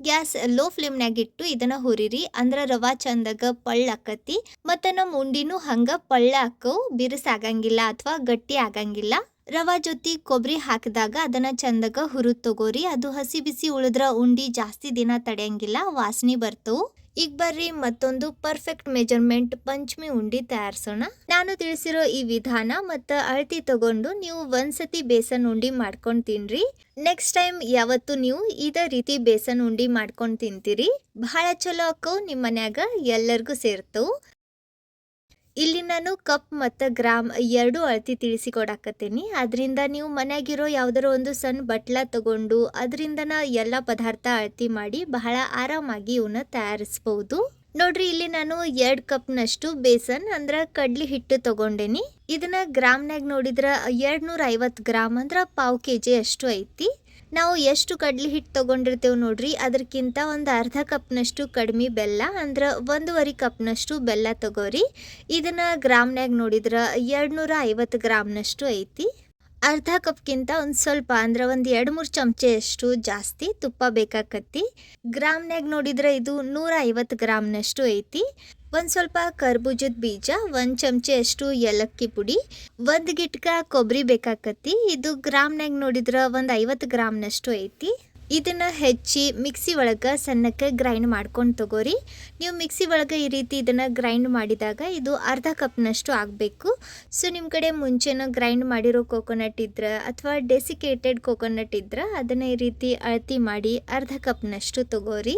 ಗ್ಯಾಸ್ ಲೋ ಫ್ಲೇಮ್ನಾಗ ಇಟ್ಟು ಇದನ್ನ ಹುರಿರಿ. ಅಂದ್ರೆ ರವಾ ಚಂದಾಗ ಪಳ್ಳ ಆಕತಿ ಮತ್ತು ನಮ್ಮ ಉಂಡಿನೂ ಹಂಗ ಪಳ್ಳ ಹಾಕವು, ಬಿರುಸಾಗಂಗಿಲ್ಲ ಅಥವಾ ಗಟ್ಟಿ ಆಗಂಗಿಲ್ಲ. ರವಾ ಜೊತೆ ಕೊಬ್ಬರಿ ಹಾಕಿದಾಗ ಅದನ್ನ ಚಂದಾಗ ಹುರಿದು ತಗೋರಿ. ಅದು ಹಸಿ ಬಿಸಿ ಉಳಿದ್ರ ಉಂಡಿ ಜಾಸ್ತಿ ದಿನ ತಡೆಯಂಗಿಲ್ಲ, ವಾಸನೆ ಬರ್ತವು. ಈಗ ಬರ್ರಿ ಮತ್ತೊಂದು ಪರ್ಫೆಕ್ಟ್ ಮೆಜರ್ಮೆಂಟ್ ಪಂಚಮಿ ಉಂಡಿ ತಯಾರಿಸೋಣ. ನಾನು ತಿಳಿಸಿರೋ ಈ ವಿಧಾನ ಮತ್ತು ಅಳತಿ ತಗೊಂಡು ನೀವು ಒಂದ್ಸತಿ ಬೇಸನ್ ಉಂಡಿ ಮಾಡ್ಕೊಂಡು ತಿನ್ರಿ. ನೆಕ್ಸ್ಟ್ ಟೈಮ್ ಯಾವತ್ತು ನೀವು ಇದೇ ರೀತಿ ಬೇಸನ್ ಉಂಡಿ ಮಾಡ್ಕೊಂಡು ತಿಂತೀರಿ, ಬಹಳ ಚಲೋ ಅಕ್ಕವು, ನಿಮ್ಮ ಮನ್ಯಾಗ ಎಲ್ಲರಿಗೂ ಸೇರ್ತವು. ಇಲ್ಲಿ ನಾನು ಕಪ್ ಮತ್ತು ಗ್ರಾಮ್ ಎರಡು ಅಳತಿ ತಿಳಿಸಿಕೊಡಾಕತ್ತೀನಿ. ಅದರಿಂದ ನೀವು ಮನ್ಯಾಗಿರೋ ಯಾವ್ದಾರ ಒಂದು ಸಣ್ಣ ಬಟ್ಲ ತಗೊಂಡು ಅದರಿಂದನ ಎಲ್ಲ ಪದಾರ್ಥ ಅಳತಿ ಮಾಡಿ ಬಹಳ ಆರಾಮಾಗಿ ಇವನ್ನ ತಯಾರಿಸ್ಬೋದು. ನೋಡ್ರಿ ಇಲ್ಲಿ ನಾನು 2 ಕಪ್ನಷ್ಟು ಬೇಸನ್ ಅಂದ್ರೆ ಕಡ್ಲಿ ಹಿಟ್ಟು ತಗೊಂಡೇನಿ. ಇದನ್ನ ಗ್ರಾಮ್ನಾಗ ನೋಡಿದ್ರ 250 ಗ್ರಾಮ್ ಅಂದ್ರೆ 1/4 kg ಅಷ್ಟು ಐತಿ. ನಾವು ಎಷ್ಟು ಕಡ್ಲಿ ಹಿಟ್ಟು ತಗೊಂಡಿರ್ತೇವೆ ನೋಡ್ರಿ ಅದಕ್ಕಿಂತ ಒಂದು ಅರ್ಧ ಕಪ್ನಷ್ಟು ಕಡಿಮೆ ಬೆಲ್ಲ ಅಂದ್ರೆ 1.5 ಕಪ್ನಷ್ಟು ಬೆಲ್ಲ ತಗೋರಿ. ಇದನ್ನ ಗ್ರಾಮ್ನಾಗ ನೋಡಿದ್ರೆ 250 ಗ್ರಾಮ್ನಷ್ಟು ಐತಿ. ಅರ್ಧ ಕಪ್ಗಿಂತ ಒಂದು ಸ್ವಲ್ಪ ಅಂದ್ರೆ ಒಂದು 2-3 ಚಮಚೆಯಷ್ಟು ಜಾಸ್ತಿ ತುಪ್ಪ ಬೇಕಾಕತ್ತಿ. ಗ್ರಾಮ್ನಾಗ ನೋಡಿದ್ರೆ ಇದು 150 ಗ್ರಾಮ್ನಷ್ಟು ಐತಿ. ಒಂದು ಸ್ವಲ್ಪ ಕರ್ಬೂಜದ ಬೀಜ, 1 ಚಮಚೆಯಷ್ಟು ಏಲಕ್ಕಿ ಪುಡಿ, 1 ಗಿಟ್ಕ ಕೊಬ್ಬರಿ ಬೇಕಾಕತ್ತಿ. ಇದು ಗ್ರಾಮ್ನಾಗ ನೋಡಿದ್ರೆ ಒಂದು 50 ಗ್ರಾಮ್ನಷ್ಟು ಐತಿ. ಇದನ್ನ ಹೆಚ್ಚಿ ಮಿಕ್ಸಿ ಒಳಗೆ ಸಣ್ಣಕ್ಕೆ ಗ್ರೈಂಡ್ ಮಾಡ್ಕೊಂಡು ತಗೋರಿ. ನೀವು ಮಿಕ್ಸಿ ಒಳಗೆ ಈ ರೀತಿ ಇದನ್ನು ಗ್ರೈಂಡ್ ಮಾಡಿದಾಗ ಇದು ಅರ್ಧ ಕಪ್ನಷ್ಟು ಆಗಬೇಕು. ಸೊ ನಿಮ್ಮ ಕಡೆ ಮುಂಚೆನೂ ಗ್ರೈಂಡ್ ಮಾಡಿರೋ ಕೋಕೋನಟ್ ಇದ್ರೆ ಅಥವಾ ಡೆಸಿಕೇಟೆಡ್ ಕೋಕೋನಟ್ ಇದ್ರೆ ಅದನ್ನು ಈ ರೀತಿ ಅಳತಿ ಮಾಡಿ ಅರ್ಧ ಕಪ್ನಷ್ಟು ತಗೋರಿ.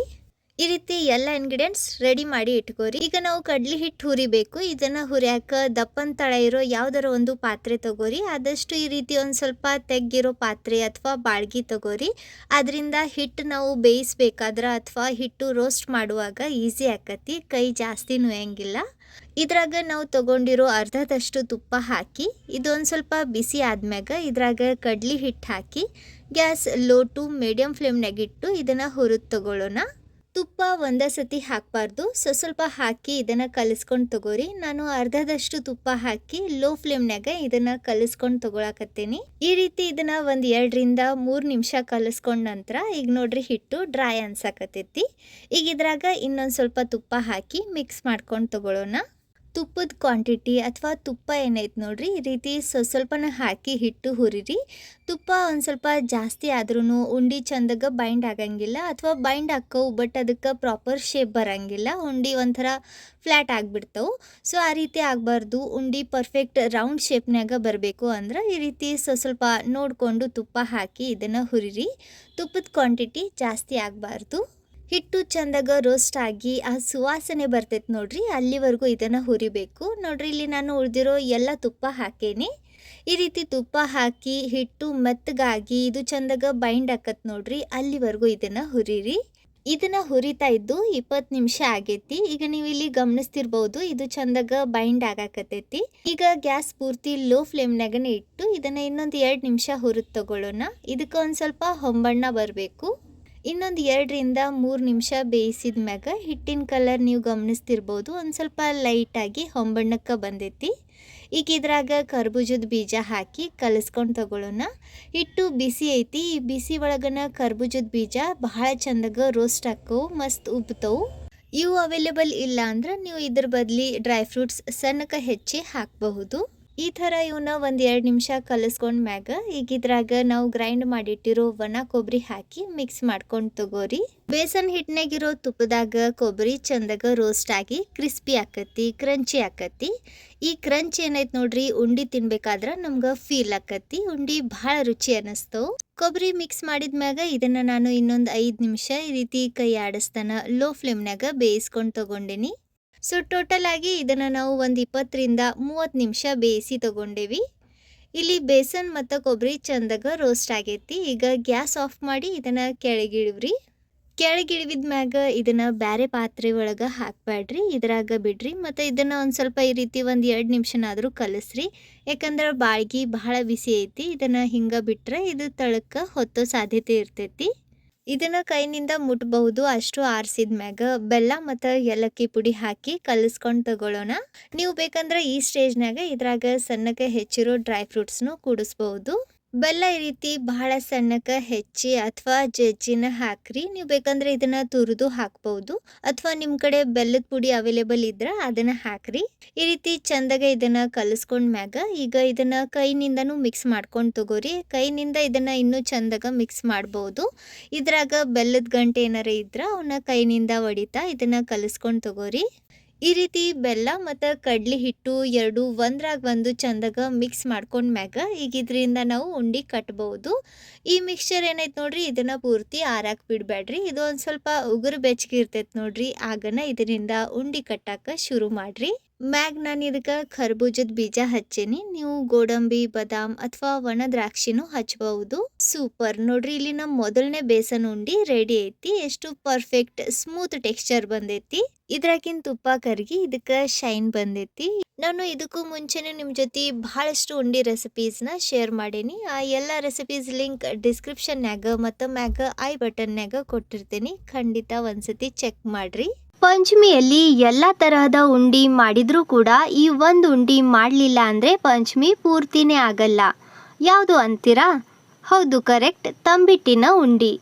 ಈ ರೀತಿ ಎಲ್ಲ ಇಂಗ್ರೀಡಿಯೆಂಟ್ಸ್ ರೆಡಿ ಮಾಡಿ ಇಟ್ಕೋರಿ. ಈಗ ನಾವು ಕಡ್ಲಿ ಹಿಟ್ಟು ಹುರಿಬೇಕು. ಇದನ್ನ ಹುರಿಯಾಕ ದಪ್ಪನ್ ತಳ ಇರೋ ಯಾವ್ದಾರ ಒಂದು ಪಾತ್ರೆ ತಗೋರಿ. ಆದಷ್ಟು ಈ ರೀತಿ ಒಂದು ಸ್ವಲ್ಪ ತೆಗ್ಗಿರೋ ಪಾತ್ರೆ ಅಥವಾ ಬಾಳ್ಗಿ ತಗೋರಿ. ಅದರಿಂದ ಹಿಟ್ಟು ನಾವು ಬೇಯಿಸ್ಬೇಕಾದ್ರೆ ಅಥವಾ ಹಿಟ್ಟು ರೋಸ್ಟ್ ಮಾಡುವಾಗ ಈಸಿ ಆಕತಿ, ಕೈ ಜಾಸ್ತಿ ನುಯ್ಯಂಗಿಲ್ಲ. ಇದ್ರಾಗ ನಾವು ತಗೊಂಡಿರೋ ಅರ್ಧದಷ್ಟು ತುಪ್ಪ ಹಾಕಿ ಇದೊಂದು ಸ್ವಲ್ಪ ಬಿಸಿ ಆದ್ಮ್ಯಾಗ ಇದ್ರಾಗ ಕಡ್ಲಿ ಹಿಟ್ಟು ಹಾಕಿ ಗ್ಯಾಸ್ ಲೋ ಟು ಮೀಡಿಯಂ ಫ್ಲೇಮ್ನಾಗ ಇಟ್ಟು ಇದನ್ನ ಹುರಿದು ತಗೊಳ್ಳೋಣ. ತುಪ್ಪ ಒಂದೇ ಸತಿ ಹಾಕಬಾರ್ದು, ಸ್ವಲ್ಪ ಹಾಕಿ ಇದನ್ನು ಕಲಿಸ್ಕೊಂಡು ತಗೋರಿ. ನಾನು ಅರ್ಧದಷ್ಟು ತುಪ್ಪ ಹಾಕಿ ಲೋ ಫ್ಲೇಮ್ನಾಗ ಇದನ್ನು ಕಲಿಸ್ಕೊಂಡು ತಗೊಳಕತ್ತೇನಿ. ಈ ರೀತಿ ಇದನ್ನು ಒಂದು 2-3 ನಿಮಿಷ ಕಲಿಸ್ಕೊಂಡ ನಂತರ ಈಗ ನೋಡ್ರಿ ಹಿಟ್ಟು ಡ್ರೈ ಅನ್ಸಕತ್ತೈತಿ. ಈಗ ಇದ್ರಾಗ ಇನ್ನೊಂದು ಸ್ವಲ್ಪ ತುಪ್ಪ ಹಾಕಿ ಮಿಕ್ಸ್ ಮಾಡ್ಕೊಂಡು ತಗೊಳ್ಳೋಣ. ತುಪ್ಪದ ಕ್ವಾಂಟಿಟಿ ಅಥವಾ ತುಪ್ಪ ಏನೈತೆ ನೋಡ್ರಿ ಈ ರೀತಿ ಸ್ವಲ್ಪನ ಹಾಕಿ ಹಿಟ್ಟು ಹುರಿರಿ. ತುಪ್ಪ ಒಂದು ಸ್ವಲ್ಪ ಜಾಸ್ತಿ ಆದ್ರೂ ಉಂಡಿ ಚಂದಾಗ ಬೈಂಡ್ ಆಗಂಗಿಲ್ಲ ಅಥವಾ ಬೈಂಡ್ ಹಾಕವು ಬಟ್ ಅದಕ್ಕೆ ಪ್ರಾಪರ್ ಶೇಪ್ ಬರಂಗಿಲ್ಲ, ಉಂಡಿ ಒಂಥರ ಫ್ಲ್ಯಾಟ್ ಆಗಿಬಿಡ್ತವೆ. ಸೊ ಆ ರೀತಿ ಆಗಬಾರ್ದು, ಉಂಡಿ ಪರ್ಫೆಕ್ಟ್ ರೌಂಡ್ ಶೇಪ್ನಾಗ ಬರಬೇಕು ಅಂದ್ರೆ ಈ ರೀತಿ ಸ್ವಲ್ಪ ನೋಡಿಕೊಂಡು ತುಪ್ಪ ಹಾಕಿ ಇದನ್ನು ಹುರಿರಿ. ತುಪ್ಪದ ಕ್ವಾಂಟಿಟಿ ಜಾಸ್ತಿ ಆಗಬಾರ್ದು. ಹಿಟ್ಟು ಚಂದಾಗ ರೋಸ್ಟ್ ಆಗಿ ಆ ಸುವಾಸನೆ ಬರ್ತೈತೆ ನೋಡ್ರಿ, ಅಲ್ಲಿವರೆಗೂ ಇದನ್ನು ಹುರಿಬೇಕು. ನೋಡ್ರಿ ಇಲ್ಲಿ ನಾನು ಉಳಿದಿರೋ ಎಲ್ಲ ತುಪ್ಪ ಹಾಕೇನಿ. ಈ ರೀತಿ ತುಪ್ಪ ಹಾಕಿ ಹಿಟ್ಟು ಮೆತ್ತಗಾಗಿ ಇದು ಚಂದಾಗ ಬೈಂಡ್ ಆಕತ್ ನೋಡ್ರಿ, ಅಲ್ಲಿವರೆಗೂ ಇದನ್ನು ಹುರಿರಿ. ಇದನ್ನು ಹುರಿತಾ ಇದ್ದು 20 ನಿಮಿಷ ಆಗೈತಿ. ಈಗ ನೀವು ಇಲ್ಲಿ ಗಮನಿಸ್ತಿರ್ಬೋದು ಇದು ಚಂದಾಗ ಬೈಂಡ್ ಆಗಾಕತ್ತೈತಿ. ಈಗ ಗ್ಯಾಸ್ ಪೂರ್ತಿ ಲೋ ಫ್ಲೇಮ್ನಾಗನೇ ಇಟ್ಟು ಇದನ್ನು ಇನ್ನೊಂದು 2 ನಿಮಿಷ ಹುರಿದು ತಗೊಳ್ಳೋಣ. ಇದಕ್ಕೆ ಒಂದು ಸ್ವಲ್ಪ ಹೊಂಬಣ್ಣ ಬರಬೇಕು. ಇನ್ನೊಂದು 2-3 ನಿಮಿಷ ಬೇಯಿಸಿದ ಮ್ಯಾಗ ಹಿಟ್ಟಿನ ಕಲರ್ ನೀವು ಗಮನಿಸ್ತಿರ್ಬೋದು ಒಂದು ಸ್ವಲ್ಪ ಲೈಟಾಗಿ ಹೊಂಬಣ್ಣಕ್ಕೆ ಬಂದೈತಿ. ಈಗ ಇದ್ರಾಗ ಕರ್ಬೂಜದ ಬೀಜ ಹಾಕಿ ಕಲಿಸ್ಕೊಂಡು ತಗೊಳ್ಳೋಣ. ಹಿಟ್ಟು ಬಿಸಿ ಐತಿ, ಈ ಬಿಸಿ ಒಳಗನ ಕರ್ಬೂಜದ ಬೀಜ ಬಹಳ ಚಂದಾಗ ರೋಸ್ಟ್ ಹಾಕವು, ಮಸ್ತ್ ಉಬ್ತವು. ಇವು ಅವೈಲೇಬಲ್ ಇಲ್ಲ ಅಂದ್ರೆ ನೀವು ಇದ್ರ ಬದಲಿ ಡ್ರೈ ಫ್ರೂಟ್ಸ್ ಸಣ್ಣಕ್ಕೆ ಹೆಚ್ಚಿ ಹಾಕಬಹುದು. ಈ ಥರ ಇವನ್ನ ಒಂದು 2 ನಿಮಿಷ ಕಲಿಸ್ಕೊಂಡ್ ಮ್ಯಾಗ ಈಗ ಇದ್ರಾಗ ನಾವು ಗ್ರೈಂಡ್ ಮಾಡಿಟ್ಟಿರೋ ಒಣ ಕೊಬ್ಬರಿ ಹಾಕಿ ಮಿಕ್ಸ್ ಮಾಡ್ಕೊಂಡು ತಗೋರಿ. ಬೇಸನ್ ಹಿಟ್ನಾಗಿರೋ ತುಪ್ಪದಾಗ ಕೊಬ್ಬರಿ ಚಂದಾಗ ರೋಸ್ಟ್ ಆಗಿ ಕ್ರಿಸ್ಪಿ ಆಕತಿ, ಕ್ರಂಚಿ ಆಕತಿ. ಈ ಕ್ರಂಚ್ ಏನೈತ್ ನೋಡ್ರಿ, ಉಂಡಿ ತಿನ್ಬೇಕಾದ್ರ ನಮ್ಗೆ ಫೀಲ್ ಆಕತಿ. ಉಂಡಿ ಭಾಳ ರುಚಿ ಅನ್ನಿಸ್ತವು. ಕೊಬ್ಬರಿ ಮಿಕ್ಸ್ ಮಾಡಿದ್ಮ್ಯಾಗ ಇದನ್ನ ನಾನು ಇನ್ನೊಂದು 5 ನಿಮಿಷ ಈ ರೀತಿ ಕೈ ಆಡಿಸ್ತಾನ ಲೋ ಫ್ಲೇಮ್ನಾಗ ಬೇಯಿಸ್ಕೊಂಡು ತಗೊಂಡೇನಿ. ಸೊ ಟೋಟಲ್ ಆಗಿ ಇದನ್ನ ನಾವು ಒಂದು 20ರಿಂದ 30 ನಿಮಿಷ ಬೇಯಿಸಿ ತಗೊಂಡೇವಿ. ಇಲ್ಲಿ ಬೇಸನ್ ಮತ್ತು ಕೊಬ್ಬರಿ ಚಂದಾಗ ರೋಸ್ಟ್ ಆಗೈತಿ. ಈಗ ಗ್ಯಾಸ್ ಆಫ್ ಮಾಡಿ ಇದನ್ನ ಕೆಳಗಿಳಿವ್ರಿ. ಕೆಳಗಿಳಿವಿದ ಮ್ಯಾಗ ಇದನ್ನ ಬೇರೆ ಪಾತ್ರೆ ಒಳಗೆ ಹಾಕಬೇಡ್ರಿ, ಇದ್ರಾಗ ಬಿಡ್ರಿ. ಮತ್ತು ಇದನ್ನ ಒಂದು ಸ್ವಲ್ಪ ಈ ರೀತಿ ಒಂದು 2 ನಿಮಿಷನಾದರೂ ಕಲಿಸ್ರಿ. ಯಾಕಂದ್ರೆ ಬಾಳ್ಗಿ ಬಹಳ ಬಿಸಿ ಐತಿ. ಇದನ್ನ ಹಿಂಗೆ ಬಿಟ್ರೆ ಇದು ತಳಕ್ಕೆ ಹೊತ್ತೋ ಸಾಧ್ಯತೆ ಇರ್ತೈತಿ. ಇದನ್ನ ಕೈನಿಂದ ಮುಟ್ಬಹುದು. ಅಷ್ಟು ಆರಿಸಿದ ಮ್ಯಾಗ ಬೆಲ್ಲ ಮತ್ತು ಏಲಕ್ಕಿ ಪುಡಿ ಹಾಕಿ ಕಲಿಸ್ಕೊಂಡು ತಗೊಳ್ಳೋಣ. ನೀವು ಬೇಕಂದ್ರೆ ಈ ಸ್ಟೇಜ್ನಾಗ ಇದ್ರಾಗ ಸಣ್ಣಕ್ಕೆ ಹೆಚ್ಚಿರೋ ಡ್ರೈ ಫ್ರೂಟ್ಸ್ನು ಕೂಡಿಸ್ಬಹುದು. ಬೆಲ್ಲ ಈ ರೀತಿ ಬಹಳ ಸಣ್ಣಕ್ಕೆ ಹೆಚ್ಚಿ ಅಥವಾ ಜಜ್ಜಿನ ಹಾಕ್ರಿ. ನೀವು ಬೇಕಂದ್ರೆ ಇದನ್ನ ತುರಿದು ಹಾಕ್ಬಹುದು, ಅಥವಾ ನಿಮ್ಮ ಕಡೆ ಬೆಲ್ಲದ ಪುಡಿ ಅವೈಲೇಬಲ್ ಇದ್ರೆ ಅದನ್ನ ಹಾಕ್ರಿ. ಈ ರೀತಿ ಚಂದಾಗ ಇದನ್ನ ಕಲಿಸ್ಕೊಂಡ್ ಮ್ಯಾಗ ಈಗ ಇದನ್ನ ಕೈನಿಂದನೂ ಮಿಕ್ಸ್ ಮಾಡ್ಕೊಂಡು ತಗೋರಿ. ಕೈನಿಂದ ಇದನ್ನ ಇನ್ನೂ ಚಂದಾಗ ಮಿಕ್ಸ್ ಮಾಡ್ಬಹುದು. ಇದ್ರಾಗ ಬೆಲ್ಲದ ಗಂಟೆ ಏನಾರ ಇದ್ರ ಅವನ್ನ ಕೈನಿಂದ ಹೊಡಿತಾ ಇದನ್ನ ಕಲಿಸ್ಕೊಂಡು ತಗೋರಿ. ಈ ರೀತಿ ಬೆಲ್ಲ ಮತ್ತು ಕಡ್ಲಿ ಹಿಟ್ಟು ಎರಡು ಒಂದ್ರಾಗ ಒಂದು ಚಂದಾಗ ಮಿಕ್ಸ್ ಮಾಡ್ಕೊಂಡ್ ಮ್ಯಾಗ ಈಗ ಇದರಿಂದ ನಾವು ಉಂಡಿ ಕಟ್ಬಹುದು. ಈ ಮಿಕ್ಸ್ಚರ್ ಏನೈತೆ ನೋಡ್ರಿ, ಇದನ್ನ ಪೂರ್ತಿ ಆರಾಕ್ ಬಿಡಬೇಡ್ರಿ. ಇದು ಒಂದು ಸ್ವಲ್ಪ ಉಗುರು ಬೆಚ್ಚಗೆ ಇರ್ತೈತೆ ನೋಡ್ರಿ, ಆಗನ ಇದರಿಂದ ಉಂಡಿ ಕಟ್ಟಾಕ ಶುರು ಮಾಡ್ರಿ. ಮ್ಯಾಗ್ ನಾನು ಇದಕ್ಕೆ ಖರ್ಬೂಜದ ಬೀಜ ಹಚ್ಚೇನಿ. ನೀವು ಗೋಡಂಬಿ, ಬಾದಾಮ್ ಅಥವಾ ಒಣ ದ್ರಾಕ್ಷಿನೂ ಹಚ್ಚಬಹುದು. ಸೂಪರ್ ನೋಡ್ರಿ, ಇಲ್ಲಿ ನಮ್ಮ ಮೊದಲನೇ ಬೇಸನ್ ಉಂಡಿ ರೆಡಿ ಐತಿ. ಎಷ್ಟು ಪರ್ಫೆಕ್ಟ್ ಸ್ಮೂತ್ ಟೆಕ್ಸ್ಚರ್ ಬಂದೈತಿ. ಇದ್ರಾಗಿನ ತುಪ್ಪ ಕರಗಿ ಇದಕ್ಕೆ ಶೈನ್ ಬಂದೈತಿ. ನಾನು ಇದಕ್ಕೂ ಮುಂಚೆನೆ ನಿಮ್ಮ ಜೊತೆ ಬಹಳಷ್ಟು ಉಂಡಿ ರೆಸಿಪೀಸ್ನ ಶೇರ್ ಮಾಡೇನಿ. ಆ ಎಲ್ಲ ರೆಸಿಪೀಸ್ ಲಿಂಕ್ ಡಿಸ್ಕ್ರಿಪ್ಷನ್ಯಾಗ ಮತ್ತು ಮ್ಯಾಗ ಐ ಬಟನ್ಯಾಗ ಕೊಟ್ಟಿರ್ತೀನಿ. ಖಂಡಿತ ಒಂದ್ಸತಿ ಚೆಕ್ ಮಾಡ್ರಿ. ಪಂಚಮಿಯಲ್ಲಿ ಎಲ್ಲ ತರಹದ ಉಂಡಿ ಮಾಡಿದ್ರೂ ಕೂಡ ಈ ಒಂದು ಉಂಡಿ ಮಾಡಲಿಲ್ಲ ಅಂದರೆ ಪಂಚಮಿ ಪೂರ್ತಿನೇ ಆಗಲ್ಲ. ಯಾವುದು ಅಂತೀರಾ? ಹೌದು, ಕರೆಕ್ಟ್, ತಂಬಿಟ್ಟಿನ ಉಂಡಿ.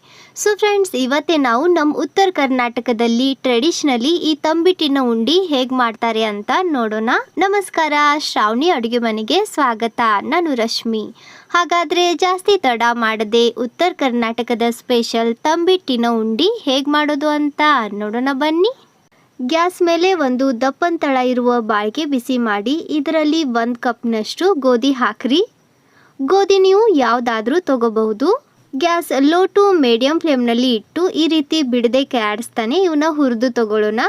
ಸೊ ಫ್ರೆಂಡ್ಸ್, ಇವತ್ತೇ ನಾವು ನಮ್ಮ ಉತ್ತರ ಕರ್ನಾಟಕದಲ್ಲಿ ಟ್ರೆಡಿಷನಲಿ ಈ ತಂಬಿಟ್ಟಿನ ಉಂಡಿ ಹೇಗೆ ಮಾಡ್ತಾರೆ ಅಂತ ನೋಡೋಣ. ನಮಸ್ಕಾರ, ಶ್ರಾವಣಿ ಅಡುಗೆ ಮನೆಗೆ ಸ್ವಾಗತ. ನಾನು ರಶ್ಮಿ. ಹಾಗಾದರೆ ಜಾಸ್ತಿ ತಡ ಮಾಡದೆ ಉತ್ತರ ಕರ್ನಾಟಕದ ಸ್ಪೆಷಲ್ ತಂಬಿಟ್ಟಿನ ಉಂಡಿ ಹೇಗೆ ಮಾಡೋದು ಅಂತ ನೋಡೋಣ ಬನ್ನಿ. ಗ್ಯಾಸ್ ಮೇಲೆ ಒಂದು ದಪ್ಪನ್ ತಳ ಇರುವ ಬಾಳಿಗೆ ಬಿಸಿ ಮಾಡಿ ಇದರಲ್ಲಿ 1 ಕಪ್ನಷ್ಟು ಗೋಧಿ ಹಾಕ್ರಿ. ಗೋಧಿ ನೀವು ಯಾವುದಾದ್ರೂ ತಗೋಬಹುದು. ಗ್ಯಾಸ್ ಲೋ ಟು ಮೀಡಿಯಂ ಫ್ಲೇಮ್ನಲ್ಲಿ ಇಟ್ಟು ಈ ರೀತಿ ಬಿಡದೆ ಆಡಿಸ್ತಾನೆ ಇವನ್ನ ಹುರಿದು ತಗೊಳ್ಳೋಣ.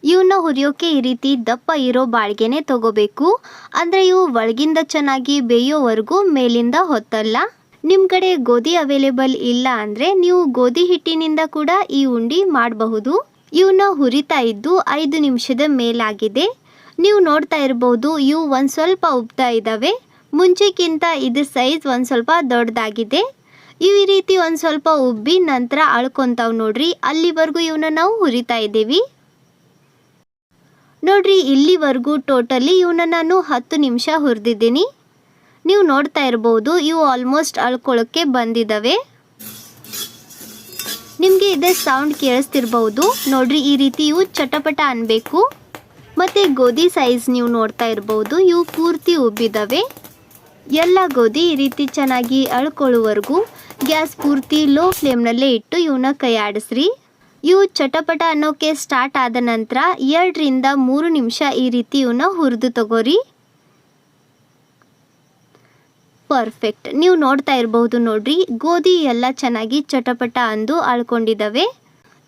ಇವನ್ನ ಹುರಿಯೋಕೆ ಈ ರೀತಿ ದಪ್ಪ ಇರೋ ಬಾಳಿಗೆನೆ ತಗೋಬೇಕು. ಅಂದರೆ ಇವು ಒಳಗಿಂದ ಚೆನ್ನಾಗಿ ಬೇಯೋವರೆಗೂ ಮೇಲಿಂದ ಹೊತ್ತಲ್ಲ. ನಿಮ್ಮ ಕಡೆ ಗೋಧಿ ಅವೈಲೇಬಲ್ ಇಲ್ಲ ಅಂದರೆ ನೀವು ಗೋಧಿ ಹಿಟ್ಟಿನಿಂದ ಕೂಡ ಈ ಉಂಡಿ ಮಾಡಬಹುದು. ಇವನ್ನ ಹುರಿತಾ ಇದ್ದು 5 ನಿಮಿಷದ ಮೇಲಾಗಿದೆ. ನೀವು ನೋಡ್ತಾ ಇರ್ಬೋದು ಇವು ಒಂದು ಸ್ವಲ್ಪ ಉಬ್ತಾ ಇದ್ದಾವೆ. ಮುಂಚೆಕ್ಕಿಂತ ಇದ್ರ ಸೈಜ್ ಒಂದು ಸ್ವಲ್ಪ ದೊಡ್ಡದಾಗಿದೆ. ಈ ರೀತಿ ಒಂದು ಸ್ವಲ್ಪ ಉಬ್ಬಿ ನಂತರ ಅಳ್ಕೊಂತಾವ್ ನೋಡ್ರಿ. ಅಲ್ಲಿವರೆಗೂ ಇವನ್ನ ನಾವು ಹುರಿತಾ ಇದ್ದೀವಿ. ನೋಡ್ರಿ, ಇಲ್ಲಿವರೆಗೂ ಟೋಟಲಿ ಇವನ್ನ ನಾನು 10 ನಿಮಿಷ ಹುರಿದಿದ್ದೀನಿ. ನೀವು ನೋಡ್ತಾ ಇರ್ಬೋದು ಇವು ಆಲ್ಮೋಸ್ಟ್ ಅಳ್ಕೊಳ್ಳೋಕ್ಕೆ ಬಂದಿದ್ದಾವೆ. ನಿಮಗೆ ಇದೇ ಸೌಂಡ್ ಕೇಳಿಸ್ತಿರ್ಬೋದು ನೋಡ್ರಿ. ಈ ರೀತಿ ಇವು ಚಟಪಟ ಅನ್ಬೇಕು. ಮತ್ತು ಗೋಧಿ ಸೈಜ್ ನೀವು ನೋಡ್ತಾ ಇರ್ಬೋದು ಇವು ಪೂರ್ತಿ ಉಬ್ಬಿದ್ದಾವೆ. ಎಲ್ಲ ಗೋಧಿ ಈ ರೀತಿ ಚೆನ್ನಾಗಿ ಅಳ್ಕೊಳ್ಳುವವರೆಗೂ ಗ್ಯಾಸ್ ಪೂರ್ತಿ ಲೋ ಫ್ಲೇಮ್ನಲ್ಲೇ ಇಟ್ಟು ಇವನ್ನ ಕೈ ಆಡಿಸ್ರಿ. ಇವು ಚಟಪಟ ಅನ್ನೋಕ್ಕೆ ಸ್ಟಾರ್ಟ್ ಆದ ನಂತರ 2ರಿಂದ 3 ನಿಮಿಷ ಈ ರೀತಿ ಇವನ್ನ ಹುರಿದು ತಗೋರಿ. ಪರ್ಫೆಕ್ಟ್, ನೀವು ನೋಡ್ತಾ ಇರಬಹುದು ನೋಡ್ರಿ, ಗೋಧಿ ಎಲ್ಲ ಚೆನ್ನಾಗಿ ಚಟಪಟ ಅಂದು ಅಳ್ಕೊಂಡಿದ್ದಾವೆ.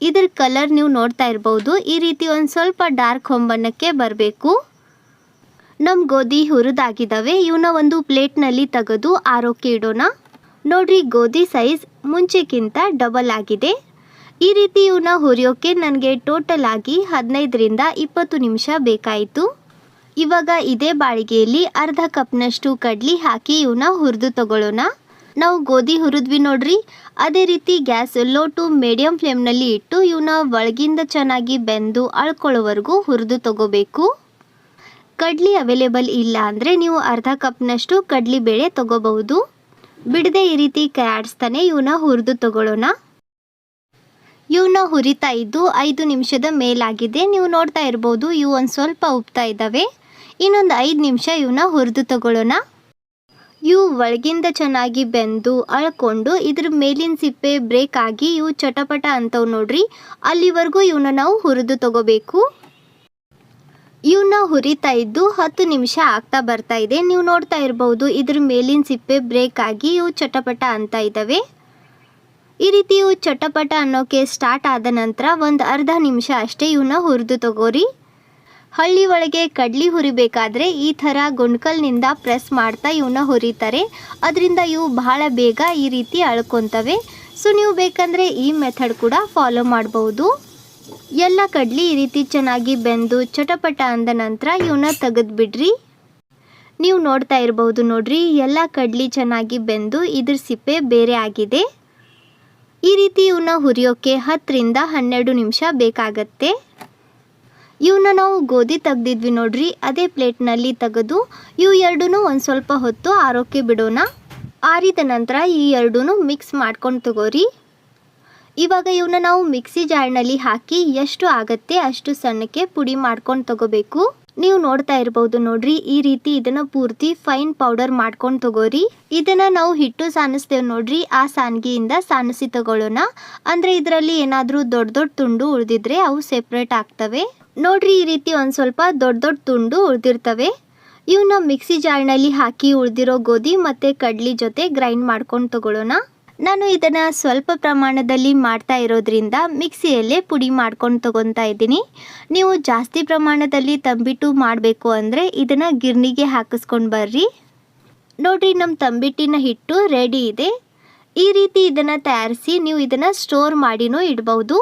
ಇದ್ರ ಕಲರ್ ನೀವು ನೋಡ್ತಾ ಇರಬಹುದು ಈ ರೀತಿ ಒಂದು ಸ್ವಲ್ಪ ಡಾರ್ಕ್ ಹೊಂಬಣ್ಣಕ್ಕೆ ಬರಬೇಕು. ನಮ್ಮ ಗೋಧಿ ಹುರಿದಾಗಿದ್ದಾವೆ. ಇವನ್ನ ಒಂದು ಪ್ಲೇಟ್ನಲ್ಲಿ ತೆಗೆದು ಆರೋಕೆ ಇಡೋಣ. ನೋಡ್ರಿ, ಗೋಧಿ ಸೈಜ್ ಮುಂಚೆಕ್ಕಿಂತ ಡಬಲ್ ಆಗಿದೆ. ಈ ರೀತಿ ಇವನ್ನ ಹುರಿಯೋಕೆ ನನಗೆ ಟೋಟಲ್ ಆಗಿ 15ರಿಂದ 20 ನಿಮಿಷ ಬೇಕಾಯಿತು. ಇವಾಗ ಇದೇ ಬಾಳಿಗೆಯಲ್ಲಿ ಅರ್ಧ ಕಪ್ನಷ್ಟು ಕಡ್ಲಿ ಹಾಕಿ ಇವನ್ನ ಹುರಿದು ತಗೊಳ್ಳೋಣ. ನಾವು ಗೋಧಿ ಹುರಿದ್ವಿ ನೋಡ್ರಿ, ಅದೇ ರೀತಿ ಗ್ಯಾಸ್ ಲೋ ಟು ಮೀಡಿಯಂ ಫ್ಲೇಮ್ನಲ್ಲಿ ಇಟ್ಟು ಇವನ್ನ ಒಳಗಿಂದ ಚೆನ್ನಾಗಿ ಬೆಂದು ಅಳ್ಕೊಳ್ಳೋವರೆಗೂ ಹುರಿದು ತಗೋಬೇಕು. ಕಡ್ಲಿ ಅವೈಲೇಬಲ್ ಇಲ್ಲ ಅಂದರೆ ನೀವು ಅರ್ಧ ಕಪ್ನಷ್ಟು ಕಡ್ಲಿ ಬೇಳೆ ತಗೋಬಹುದು. ಬಿಡದೆ ಈ ರೀತಿ ಕೈ ಆಡಿಸ್ತಾನೆ ಇವನ್ನ ಹುರಿದು ತಗೊಳ್ಳೋಣ. ಇವನ್ನ ಹುರಿತಾ ಇದ್ದು 5 ನಿಮಿಷದ ಮೇಲಾಗಿದೆ. ನೀವು ನೋಡ್ತಾ ಇರ್ಬೋದು ಇವು ಒಂದು ಸ್ವಲ್ಪ ಉಬ್ತಾ ಇದ್ದಾವೆ. ಇನ್ನೊಂದು 5 ನಿಮಿಷ ಇವನ್ನ ಹುರಿದು ತಗೊಳ್ಳೋಣ. ಇವು ಒಳಗಿಂದ ಚೆನ್ನಾಗಿ ಬೆಂದು ಅಳ್ಕೊಂಡು ಇದ್ರ ಮೇಲಿನ ಸಿಪ್ಪೆ ಬ್ರೇಕ್ ಆಗಿ ಇವು ಚಟಪಟ ಅಂತವು ನೋಡ್ರಿ. ಅಲ್ಲಿವರೆಗೂ ಇವನ್ನ ನಾವು ಹುರಿದು ತಗೋಬೇಕು. ಇವನ್ನ ಹುರಿತಾ ಇದ್ದು 10 ನಿಮಿಷ ಆಗ್ತಾ ಬರ್ತಾ ಇದೆ. ನೀವು ನೋಡ್ತಾ ಇರ್ಬೋದು ಇದ್ರ ಮೇಲಿನ ಸಿಪ್ಪೆ ಬ್ರೇಕ್ ಆಗಿ ಇವು ಚಟಪಟ ಅಂತ ಇದ್ದಾವೆ. ಈ ರೀತಿ ಇವು ಚಟಪಟ ಅನ್ನೋಕೆ ಸ್ಟಾರ್ಟ್ ಆದ ನಂತರ ಒಂದು ಅರ್ಧ ನಿಮಿಷ ಅಷ್ಟೇ ಇವನ್ನ ಹುರಿದು ತಗೋರಿ. ಹಳ್ಳಿ ಒಳಗೆ ಕಡ್ಲಿ ಹುರಿಬೇಕಾದ್ರೆ ಈ ಥರ ಗುಂಡ್ಕಲ್ನಿಂದ ಪ್ರೆಸ್ ಮಾಡ್ತಾ ಇವನ್ನ ಹುರಿತಾರೆ. ಅದರಿಂದ ಇವು ಬಹಳ ಬೇಗ ಈ ರೀತಿ ಅಳ್ಕೊತವೆ. ಸೊ ನೀವು ಬೇಕಂದರೆ ಈ ಮೆಥಡ್ ಕೂಡ ಫಾಲೋ ಮಾಡಬಹುದು. ಎಲ್ಲ ಕಡ್ಲಿ ಈ ರೀತಿ ಚೆನ್ನಾಗಿ ಬೆಂದು ಚಟಪಟ ಅಂದ ನಂತರ ಇವನ್ನ ತೆಗೆದು ಬಿಡ್ರಿ. ನೀವು ನೋಡ್ತಾ ಇರಬಹುದು ನೋಡ್ರಿ, ಎಲ್ಲ ಕಡ್ಲಿ ಚೆನ್ನಾಗಿ ಬೆಂದು ಇದ್ರ ಸಿಪ್ಪೆ ಬೇರೆ ಆಗಿದೆ. ಈ ರೀತಿ ಇವನ್ನ ಹುರಿಯೋಕೆ 10 ರಿಂದ 12 ನಿಮಿಷ ಬೇಕಾಗತ್ತೆ. ಇವನ್ನ ನಾವು ಗೋಧಿ ತೆಗ್ದಿದ್ವಿ ನೋಡ್ರಿ, ಅದೇ ಪ್ಲೇಟ್ನಲ್ಲಿ ತೆಗೆದು ಇವು ಎರಡೂ ಒಂದು ಸ್ವಲ್ಪ ಹೊತ್ತು ಆರೋಕ್ಕೆ ಬಿಡೋಣ. ಆರಿದ ನಂತರ ಈ ಎರಡೂ ಮಿಕ್ಸ್ ಮಾಡ್ಕೊಂಡು ತಗೋರಿ. ಇವಾಗ ಇವನ್ನ ನಾವು ಮಿಕ್ಸಿ ಜಾರ್ನಲ್ಲಿ ಹಾಕಿ ಎಷ್ಟು ಆಗತ್ತೆ ಅಷ್ಟು ಸಣ್ಣಕ್ಕೆ ಪುಡಿ ಮಾಡ್ಕೊಂಡು ತಗೋಬೇಕು. ನೀವು ನೋಡ್ತಾ ಇರ್ಬೋದು ನೋಡ್ರಿ, ಈ ರೀತಿ ಇದನ್ನ ಪೂರ್ತಿ ಫೈನ್ ಪೌಡರ್ ಮಾಡ್ಕೊಂಡು ತಗೋರಿ. ಇದನ್ನ ನಾವು ಹಿಟ್ಟು ಸಾನಿಸ್ತೇವೆ ನೋಡ್ರಿ, ಆ ಸಾನ್ಗಿಯಿಂದ ಸಾನಿಸಿ ತಗೊಳ್ಳೋಣ. ಅಂದ್ರೆ ಇದರಲ್ಲಿ ಏನಾದರೂ ದೊಡ್ಡ ದೊಡ್ಡ ತುಂಡು ಉಳಿದಿದ್ರೆ ಅವು ಸೆಪ್ರೇಟ್ ಆಗ್ತವೆ ನೋಡ್ರಿ. ಈ ರೀತಿ ಒಂದು ಸ್ವಲ್ಪ ದೊಡ್ಡ ದೊಡ್ಡ ತುಂಡು ಉಳಿದಿರ್ತವೆ. ಇವನ್ನ ಮಿಕ್ಸಿ ಜಾರ್ನಲ್ಲಿ ಹಾಕಿ ಉಳಿದಿರೋ ಗೋಧಿ ಮತ್ತು ಕಡ್ಲಿ ಜೊತೆ ಗ್ರೈಂಡ್ ಮಾಡ್ಕೊಂಡು ತಗೊಳ್ಳೋಣ. ನಾನು ಇದನ್ನು ಸ್ವಲ್ಪ ಪ್ರಮಾಣದಲ್ಲಿ ಮಾಡ್ತಾ ಇರೋದ್ರಿಂದ ಮಿಕ್ಸಿಯಲ್ಲೇ ಪುಡಿ ಮಾಡ್ಕೊಂಡು ತಗೊತಾ ಇದ್ದೀನಿ. ನೀವು ಜಾಸ್ತಿ ಪ್ರಮಾಣದಲ್ಲಿ ತಂಬಿಟ್ಟು ಮಾಡಬೇಕು ಅಂದರೆ ಇದನ್ನು ಗಿರ್ನಿಗೆ ಹಾಕಿಸ್ಕೊಂಡು ಬರ್ರಿ. ನೋಡ್ರಿ, ನಮ್ಮ ತಂಬಿಟ್ಟಿನ ಹಿಟ್ಟು ರೆಡಿ ಇದೆ. ಈ ರೀತಿ ಇದನ್ನು ತಯಾರಿಸಿ ನೀವು ಇದನ್ನು ಸ್ಟೋರ್ ಮಾಡಿನೂ ಇಡ್ಬೋದು.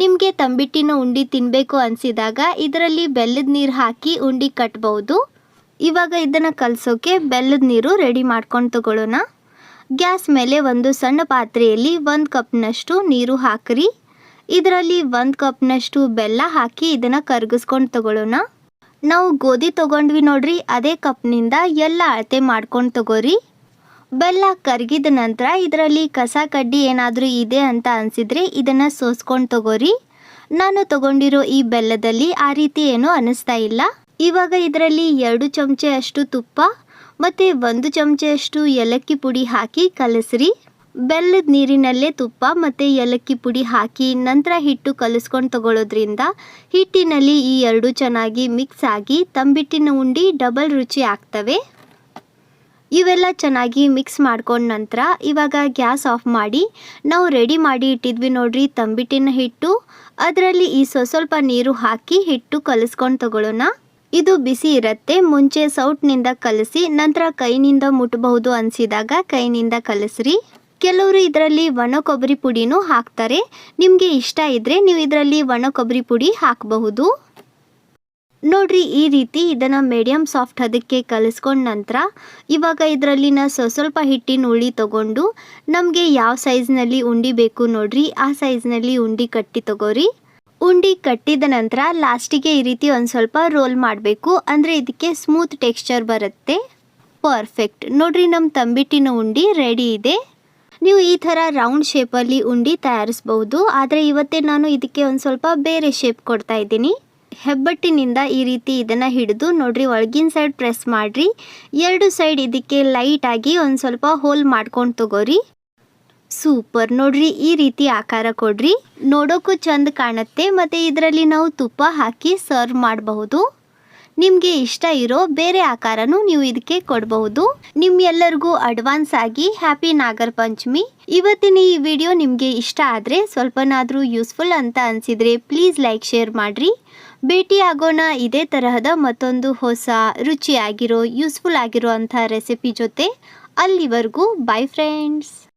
ನಿಮಗೆ ತಂಬಿಟ್ಟಿನ ಉಂಡೆ ತಿನ್ನಬೇಕು ಅನಿಸಿದಾಗ ಇದರಲ್ಲಿ ಬೆಲ್ಲದ ನೀರು ಹಾಕಿ ಉಂಡೆ ಕಟ್ಬೋದು. ಇವಾಗ ಇದನ್ನು ಕಲಸೋಕೆ ಬೆಲ್ಲದ ನೀರು ರೆಡಿ ಮಾಡ್ಕೊಂಡು ತಗೊಳ್ಳೋಣ. ಗ್ಯಾಸ್ ಮೇಲೆ ಒಂದು ಸಣ್ಣ ಪಾತ್ರೆಯಲ್ಲಿ 1 ಕಪ್ನಷ್ಟು ನೀರು ಹಾಕಿರಿ. ಇದರಲ್ಲಿ 1 ಕಪ್ನಷ್ಟು ಬೆಲ್ಲ ಹಾಕಿ ಇದನ್ನು ಕರಗಿಸ್ಕೊಂಡು ತಗೊಳ್ಳೋಣ. ನಾವು ಗೋಧಿ ತೊಗೊಂಡ್ವಿ ನೋಡ್ರಿ, ಅದೇ ಕಪ್ನಿಂದ ಎಲ್ಲ ಅಳತೆ ಮಾಡ್ಕೊಂಡು ತಗೋರಿ. ಬೆಲ್ಲ ಕರಗಿದ ನಂತರ ಇದರಲ್ಲಿ ಕಸ ಕಡ್ಡಿ ಏನಾದರೂ ಇದೆ ಅಂತ ಅನಿಸಿದರೆ ಇದನ್ನು ಸೋಸ್ಕೊಂಡು ತಗೋರಿ. ನಾನು ತಗೊಂಡಿರೋ ಈ ಬೆಲ್ಲದಲ್ಲಿ ಆ ರೀತಿ ಏನೂ ಅನ್ನಿಸ್ತಾ ಇಲ್ಲ. ಇವಾಗ ಇದರಲ್ಲಿ 2 ಚಮಚೆ ಅಷ್ಟು ತುಪ್ಪ ಮತ್ತು 1 ಚಮಚೆಯಷ್ಟು ಏಲಕ್ಕಿ ಪುಡಿ ಹಾಕಿ ಕಲಸ್ರಿ. ಬೆಲ್ಲದ ನೀರಿನಲ್ಲೇ ತುಪ್ಪ ಮತ್ತು ಏಲಕ್ಕಿ ಪುಡಿ ಹಾಕಿ ನಂತರ ಹಿಟ್ಟು ಕಲಿಸ್ಕೊಂಡು ತಗೊಳ್ಳೋದ್ರಿಂದ ಹಿಟ್ಟಿನಲ್ಲಿ ಈ ಎರಡು ಚೆನ್ನಾಗಿ ಮಿಕ್ಸ್ ಆಗಿ ತಂಬಿಟ್ಟಿನ ಉಂಡೆ ಡಬಲ್ ರುಚಿ ಆಗ್ತವೆ. ಇವೆಲ್ಲ ಚೆನ್ನಾಗಿ ಮಿಕ್ಸ್ ಮಾಡ್ಕೊಂಡ ನಂತರ ಇವಾಗ ಗ್ಯಾಸ್ ಆಫ್ ಮಾಡಿ ನಾವು ರೆಡಿ ಮಾಡಿ ಇಟ್ಟಿದ್ವಿ ನೋಡ್ರಿ ತಂಬಿಟ್ಟಿನ ಹಿಟ್ಟು, ಅದರಲ್ಲಿ ಈ ಸ್ವಲ್ಪ ನೀರು ಹಾಕಿ ಹಿಟ್ಟು ಕಲಿಸ್ಕೊಂಡು ತಗೊಳ್ಳೋಣ. ಇದು ಬಿಸಿ ಇರುತ್ತೆ. ಮುಂಚೆ ಸೌಟ್ನಿಂದ ಕಲಸಿ ನಂತರ ಕೈನಿಂದ ಮುಟ್ಟಬಹುದು ಅನಿಸಿದಾಗ ಕೈನಿಂದ ಕಲಸ್ರಿ. ಕೆಲವರು ಇದರಲ್ಲಿ ಒಣ ಕೊಬ್ಬರಿ ಪುಡಿನೂ ಹಾಕ್ತಾರೆ. ನಿಮಗೆ ಇಷ್ಟ ಇದ್ದರೆ ನೀವು ಇದರಲ್ಲಿ ಒಣ ಕೊಬ್ಬರಿ ಪುಡಿ ಹಾಕಬಹುದು. ನೋಡ್ರಿ, ಈ ರೀತಿ ಇದನ್ನು ಮೀಡಿಯಮ್ ಸಾಫ್ಟ್ ಅದಕ್ಕೆ ಕಲಿಸ್ಕೊಂಡ ನಂತರ ಇವಾಗ ಇದರಲ್ಲಿನ ಸ್ವಲ್ಪ ಹಿಟ್ಟಿನ ಉಳ್ಳಿ ತಗೊಂಡು ನಮಗೆ ಯಾವ ಸೈಜ್ನಲ್ಲಿ ಉಂಡೆ ಬೇಕು ನೋಡ್ರಿ ಆ ಸೈಜ್ನಲ್ಲಿ ಉಂಡೆ ಕಟ್ಟಿ ತಗೋರಿ. ಉಂಡೆ ಕಟ್ಟಿದ ನಂತರ ಲಾಸ್ಟಿಗೆ ಈ ರೀತಿ ಒಂದು ಸ್ವಲ್ಪ ರೋಲ್ ಮಾಡಬೇಕು, ಅಂದರೆ ಇದಕ್ಕೆ ಸ್ಮೂತ್ ಟೆಕ್ಸ್ಚರ್ ಬರುತ್ತೆ. ಪರ್ಫೆಕ್ಟ್. ನೋಡ್ರಿ, ನಮ್ಮ ತಂಬಿಟ್ಟಿನ ಉಂಡೆ ರೆಡಿ ಇದೆ. ನೀವು ಈ ಥರ ರೌಂಡ್ ಶೇಪಲ್ಲಿ ಉಂಡೆ ತಯಾರಿಸ್ಬೋದು, ಆದರೆ ಇವತ್ತೇ ನಾನು ಇದಕ್ಕೆ ಒಂದು ಸ್ವಲ್ಪ ಬೇರೆ ಶೇಪ್ ಕೊಡ್ತಾ ಇದ್ದೀನಿ. ಹೆಬ್ಬಟ್ಟಿನಿಂದ ಈ ರೀತಿ ಇದನ್ನು ಹಿಡಿದು ನೋಡ್ರಿ ಒಳಗಿನ ಸೈಡ್ ಪ್ರೆಸ್ ಮಾಡಿರಿ. 2 ಸೈಡ್ ಇದಕ್ಕೆ ಲೈಟಾಗಿ ಒಂದು ಸ್ವಲ್ಪ ಹೋಲ್ ಮಾಡ್ಕೊಂಡು ತಗೋರಿ. ಸೂಪರ್. ನೋಡ್ರಿ, ಈ ರೀತಿ ಆಕಾರ ಕೊಡ್ರಿ, ನೋಡೋಕ್ಕೂ ಚಂದ ಕಾಣುತ್ತೆ ಮತ್ತು ಇದರಲ್ಲಿ ನಾವು ತುಪ್ಪ ಹಾಕಿ ಸರ್ವ್ ಮಾಡಬಹುದು. ನಿಮಗೆ ಇಷ್ಟ ಇರೋ ಬೇರೆ ಆಕಾರನೂ ನೀವು ಇದಕ್ಕೆ ಕೊಡಬಹುದು. ನಿಮ್ಮೆಲ್ಲರಿಗೂ ಅಡ್ವಾನ್ಸ್ ಆಗಿ ಹ್ಯಾಪಿ ನಾಗರ ಪಂಚಮಿ. ಇವತ್ತಿನ ಈ ವಿಡಿಯೋ ನಿಮಗೆ ಇಷ್ಟ ಆದರೆ ಸ್ವಲ್ಪನಾದರೂ ಯೂಸ್ಫುಲ್ ಅಂತ ಅನಿಸಿದರೆ ಪ್ಲೀಸ್ ಲೈಕ್ ಶೇರ್ ಮಾಡಿರಿ. ಭೇಟಿ ಆಗೋಣ ಇದೇ ತರಹದ ಮತ್ತೊಂದು ಹೊಸ ರುಚಿಯಾಗಿರೋ ಯೂಸ್ಫುಲ್ ಆಗಿರೋ ಅಂಥ ರೆಸಿಪಿ ಜೊತೆ. ಅಲ್ಲಿವರೆಗೂ ಬೈ ಫ್ರೆಂಡ್ಸ್.